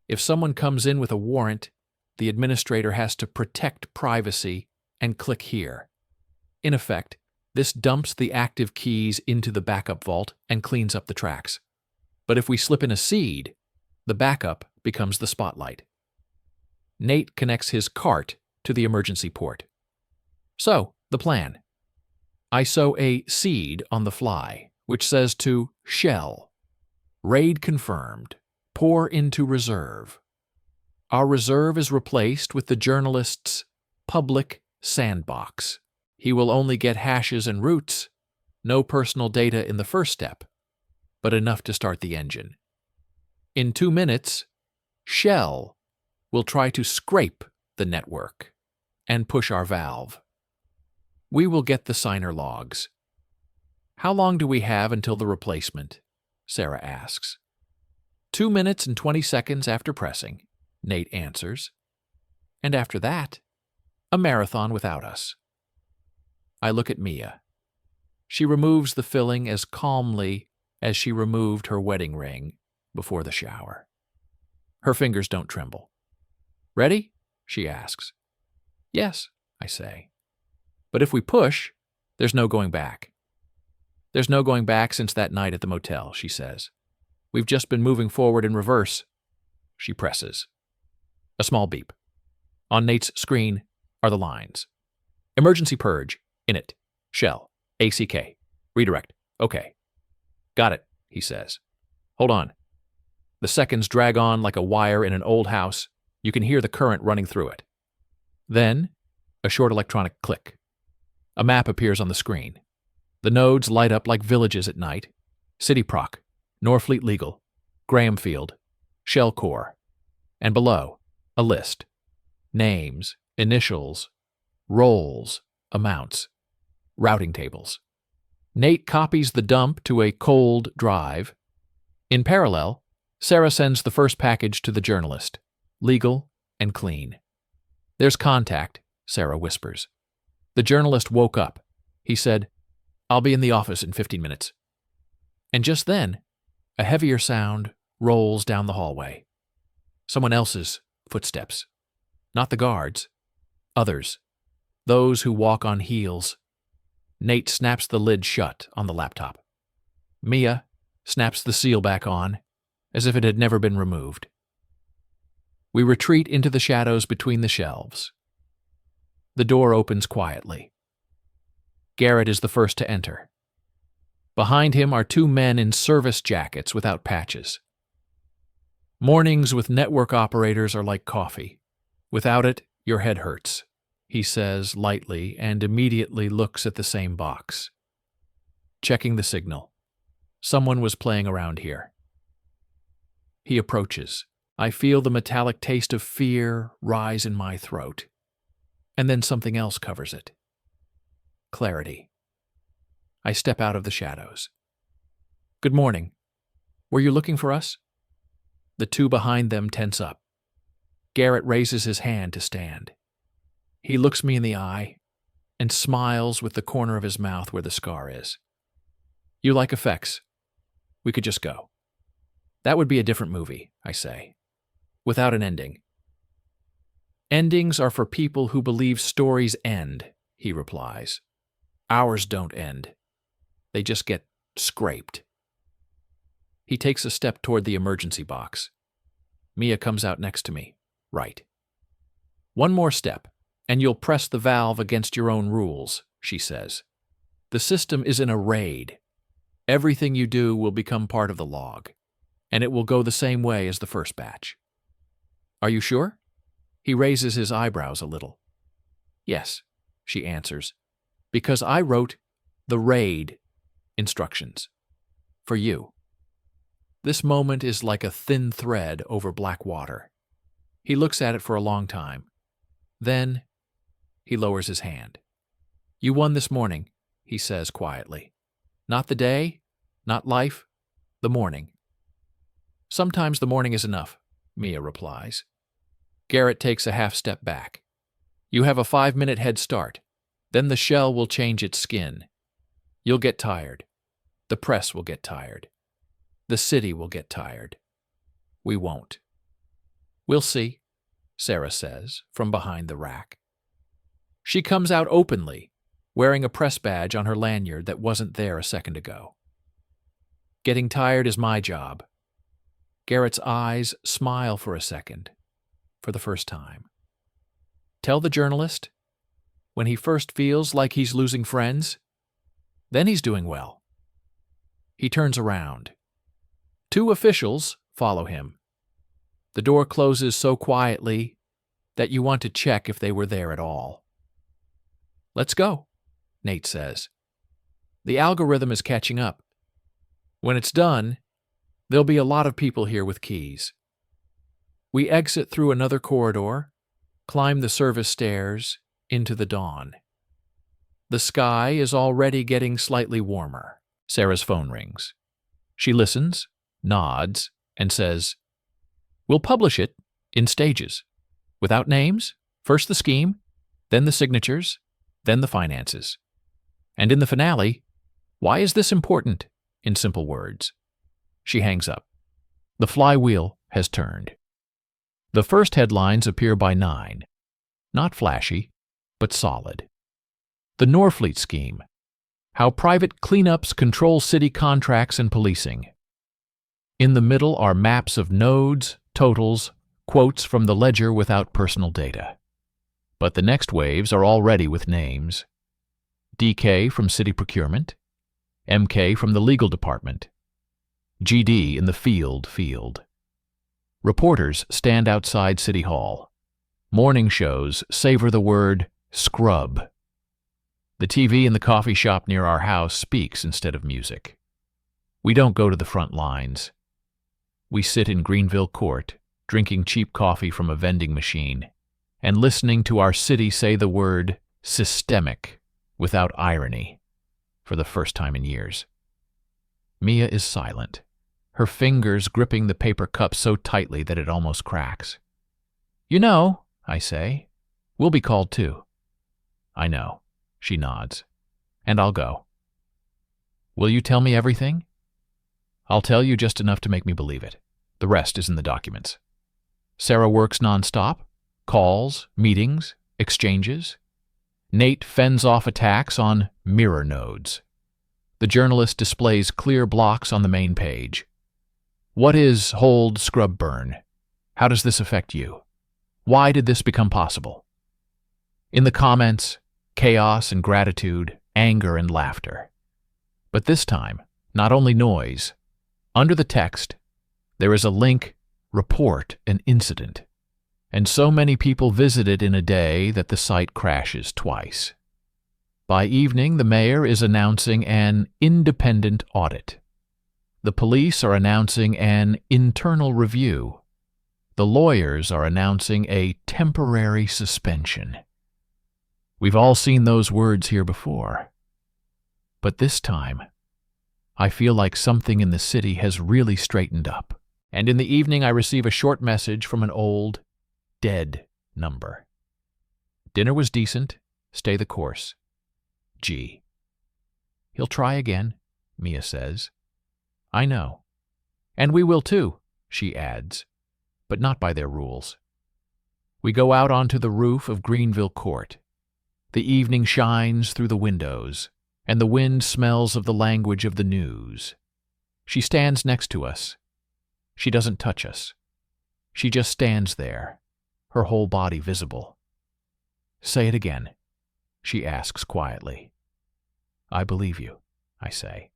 If someone comes in with a warrant, the administrator has to protect privacy and click here. In effect, this dumps the active keys into the backup vault and cleans up the tracks. But if we slip in a seed, the backup becomes the spotlight. Nate connects his cart to the emergency port. So, the plan. I sow a seed on the fly, which says to shell. Raid confirmed. Pour into reserve. Our reserve is replaced with the journalist's public sandbox. He will only get hashes and routes, no personal data in the first step, but enough to start the engine. In 2 minutes, Shell will try to scrape the network and push our valve. We will get the signer logs. How long do we have until the replacement? Sarah asks. 2 minutes and 20 seconds after pressing, Nate answers. And after that, a marathon without us. I look at Mia. She removes the filling as calmly as she removed her wedding ring before the shower. Her fingers don't tremble. Ready? She asks. Yes, I say. But if we push, there's no going back. There's no going back since that night at the motel, she says. We've just been moving forward in reverse. She presses. A small beep. On Nate's screen are the lines. Emergency purge. Init. Shell. ACK. Redirect. OK. Got it, he says. Hold on. The seconds drag on like a wire in an old house. You can hear the current running through it. Then, a short electronic click. A map appears on the screen. The nodes light up like villages at night. City Proc, Norfleet Legal, Grahamfield, Shell Core. And below, a list. Names, initials, roles, amounts, routing tables. Nate copies the dump to a cold drive. In parallel, Sarah sends the first package to the journalist, legal and clean. There's contact, Sarah whispers. The journalist woke up. He said, I'll be in the office in 15 minutes. And just then, a heavier sound rolls down the hallway. Someone else's footsteps. Not the guards. Others. Those who walk on heels. Nate snaps the lid shut on the laptop. Mia snaps the seal back on, as if it had never been removed. We retreat into the shadows between the shelves. The door opens quietly. Garrett is the first to enter. Behind him are 2 men in service jackets without patches. Mornings with network operators are like coffee. Without it, your head hurts, he says lightly and immediately looks at the same box. Checking the signal. Someone was playing around here. He approaches. I feel the metallic taste of fear rise in my throat. And then something else covers it. Clarity. I step out of the shadows. Good morning. Were you looking for us? The 2 behind them tense up. Garrett raises his hand to stand. He looks me in the eye and smiles with the corner of his mouth where the scar is. You like effects? We could just go. That would be a different movie, I say. Without an ending. Endings are for people who believe stories end, he replies. Ours don't end. They just get scraped. He takes a step toward the emergency box. Mia comes out next to me. Right. One more step, and you'll press the valve against your own rules, she says. The system is in a raid. Everything you do will become part of the log, and it will go the same way as the first batch. Are you sure? He raises his eyebrows a little. Yes, she answers, because I wrote the raid instructions for you. This moment is like a thin thread over black water. He looks at it for a long time. Then he lowers his hand. You won this morning, he says quietly. Not the day, not life, the morning. Sometimes the morning is enough, Mia replies. Garrett takes a half step back. You have a 5-minute head start. Then the shell will change its skin. You'll get tired. The press will get tired. The city will get tired. We won't. We'll see, Sarah says from behind the rack. She comes out openly, wearing a press badge on her lanyard that wasn't there a second ago. Getting tired is my job. Garrett's eyes smile for a second, for the first time. Tell the journalist, when he first feels like he's losing friends, then he's doing well. He turns around. 2 officials follow him. The door closes so quietly that you want to check if they were there at all. Let's go, Nate says. The algorithm is catching up. When it's done, there'll be a lot of people here with keys. We exit through another corridor, climb the service stairs, into the dawn. The sky is already getting slightly warmer. Sarah's phone rings. She listens, nods, and says, "We'll publish it in stages. Without names, first the scheme, then the signatures, then the finances. And in the finale, why is this important, in simple words?" She hangs up. The flywheel has turned. The first headlines appear by 9. Not flashy, but solid. The Norfleet scheme. How private cleanups control city contracts and policing. In the middle are maps of nodes, totals, quotes from the ledger without personal data. But the next waves are already with names. DK from City Procurement, MK from the Legal Department, GD in the field. Reporters stand outside City Hall. Morning shows savor the word scrub. The TV in the coffee shop near our house speaks instead of music. We don't go to the front lines. We sit in Greenville Court, drinking cheap coffee from a vending machine, and listening to our city say the word systemic without irony for the first time in years. Mia is silent, her fingers gripping the paper cup so tightly that it almost cracks. "You know," I say, "we'll be called too." "I know," she nods, "and I'll go." "Will you tell me everything?" "I'll tell you just enough to make me believe it. The rest is in the documents." Sarah works nonstop, calls, meetings, exchanges. Nate fends off attacks on mirror nodes. The journalist displays clear blocks on the main page. What is hold, scrub, burn? How does this affect you? Why did this become possible? In the comments, chaos and gratitude, anger and laughter. But this time, not only noise. Under the text, there is a link, report an incident. And so many people visit it in a day that the site crashes twice. By evening, the mayor is announcing an independent audit. The police are announcing an internal review. The lawyers are announcing a temporary suspension. We've all seen those words here before. But this time, I feel like something in the city has really straightened up. And in the evening, I receive a short message from an old, dead number. Dinner was decent. Stay the course. G. He'll try again, Mia says. I know. And we will too, she adds, but not by their rules. We go out onto the roof of Greenville Court. The evening shines through the windows, and the wind smells of the language of the news. She stands next to us. She doesn't touch us. She just stands there, her whole body visible. Say it again, she asks quietly. I believe you, I say.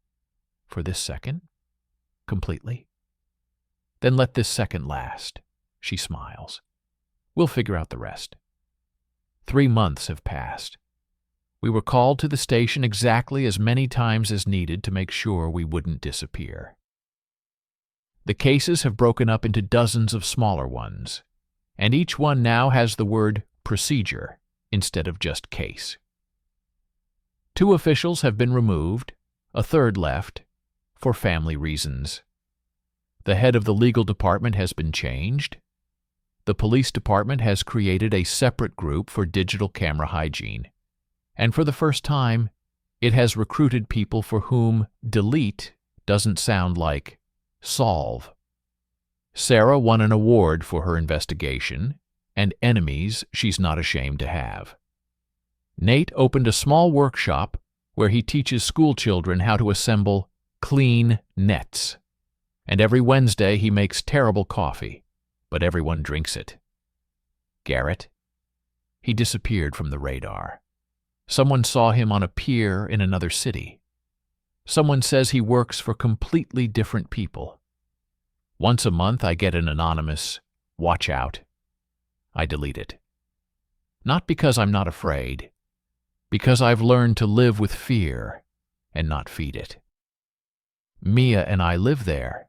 For this second? Completely? Then let this second last, she smiles. We'll figure out the rest. 3 months have passed. We were called to the station exactly as many times as needed to make sure we wouldn't disappear. The cases have broken up into dozens of smaller ones, and each one now has the word procedure instead of just case. 2 officials have been removed, a third left, for family reasons. The head of the legal department has been changed. the police department has created a separate group for digital camera hygiene. And for the first time, it has recruited people for whom delete doesn't sound like solve. Sarah won an award for her investigation, and enemies she's not ashamed to have. Nate opened a small workshop where he teaches school children how to assemble clean nets. And every Wednesday he makes terrible coffee, but everyone drinks it. Garrett? He disappeared from the radar. Someone saw him on a pier in another city. Someone says he works for completely different people. Once a month I get an anonymous, "Watch out." I delete it. Not because I'm not afraid, because I've learned to live with fear and not feed it. Mia and I live there.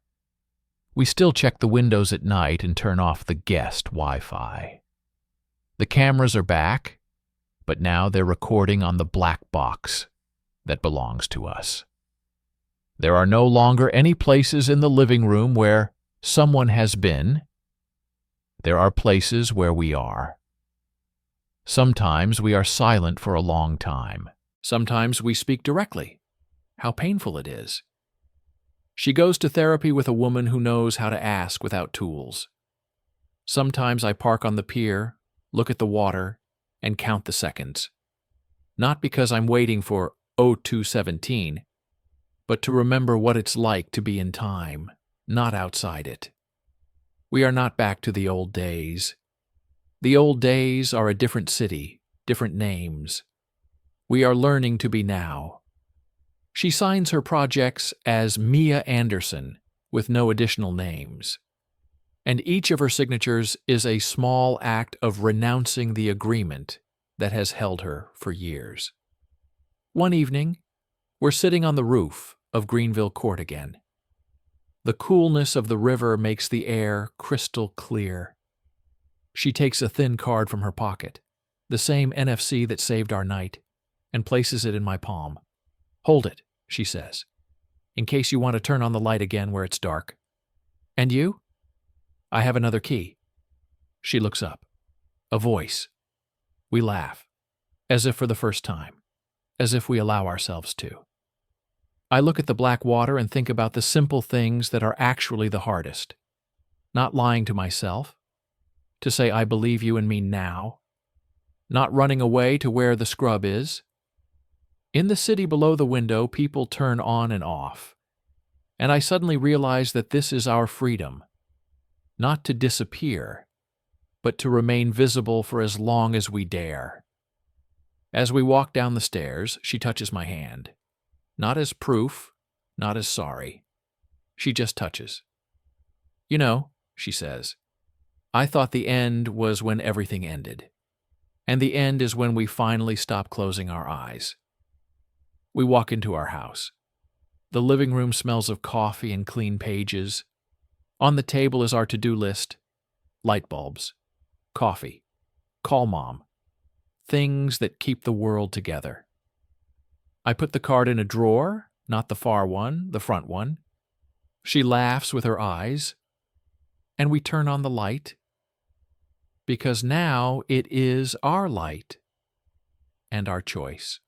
We still check the windows at night and turn off the guest Wi-Fi. The cameras are back, but now they're recording on the black box that belongs to us. There are no longer any places in the living room where someone has been. There are places where we are. Sometimes we are silent for a long time. Sometimes we speak directly. How painful it is. She goes to therapy with a woman who knows how to ask without tools. Sometimes I park on the pier, look at the water, and count the seconds. Not because I'm waiting for 0217, but to remember what it's like to be in time, not outside it. We are not back to the old days. The old days are a different city, different names. We are learning to be now. She signs her projects as Mia Anderson, with no additional names. And each of her signatures is a small act of renouncing the agreement that has held her for years. One evening, we're sitting on the roof of Greenville Court again. The coolness of the river makes the air crystal clear. She takes a thin card from her pocket, the same NFC that saved our night, and places it in my palm. "Hold it," she says, "in case you want to turn on the light again where it's dark." "And you?" "I have another key." She looks up. A voice. We laugh, as if for the first time, as if we allow ourselves to. I look at the black water and think about the simple things that are actually the hardest. Not lying to myself, to say I believe you and me now. Not running away to where the scrub is. In the city below the window, people turn on and off. And I suddenly realize that this is our freedom. Not to disappear, but to remain visible for as long as we dare. As we walk down the stairs, she touches my hand. Not as proof, not as sorry. She just touches. "You know," she says, "I thought the end was when everything ended. And the end is when we finally stop closing our eyes." We walk into our house. The living room smells of coffee and clean pages. On the table is our to-do list. Light bulbs. Coffee. Call mom. Things that keep the world together. I put the card in a drawer, not the far one, the front one. She laughs with her eyes, and we turn on the light, because now it is our light and our choice.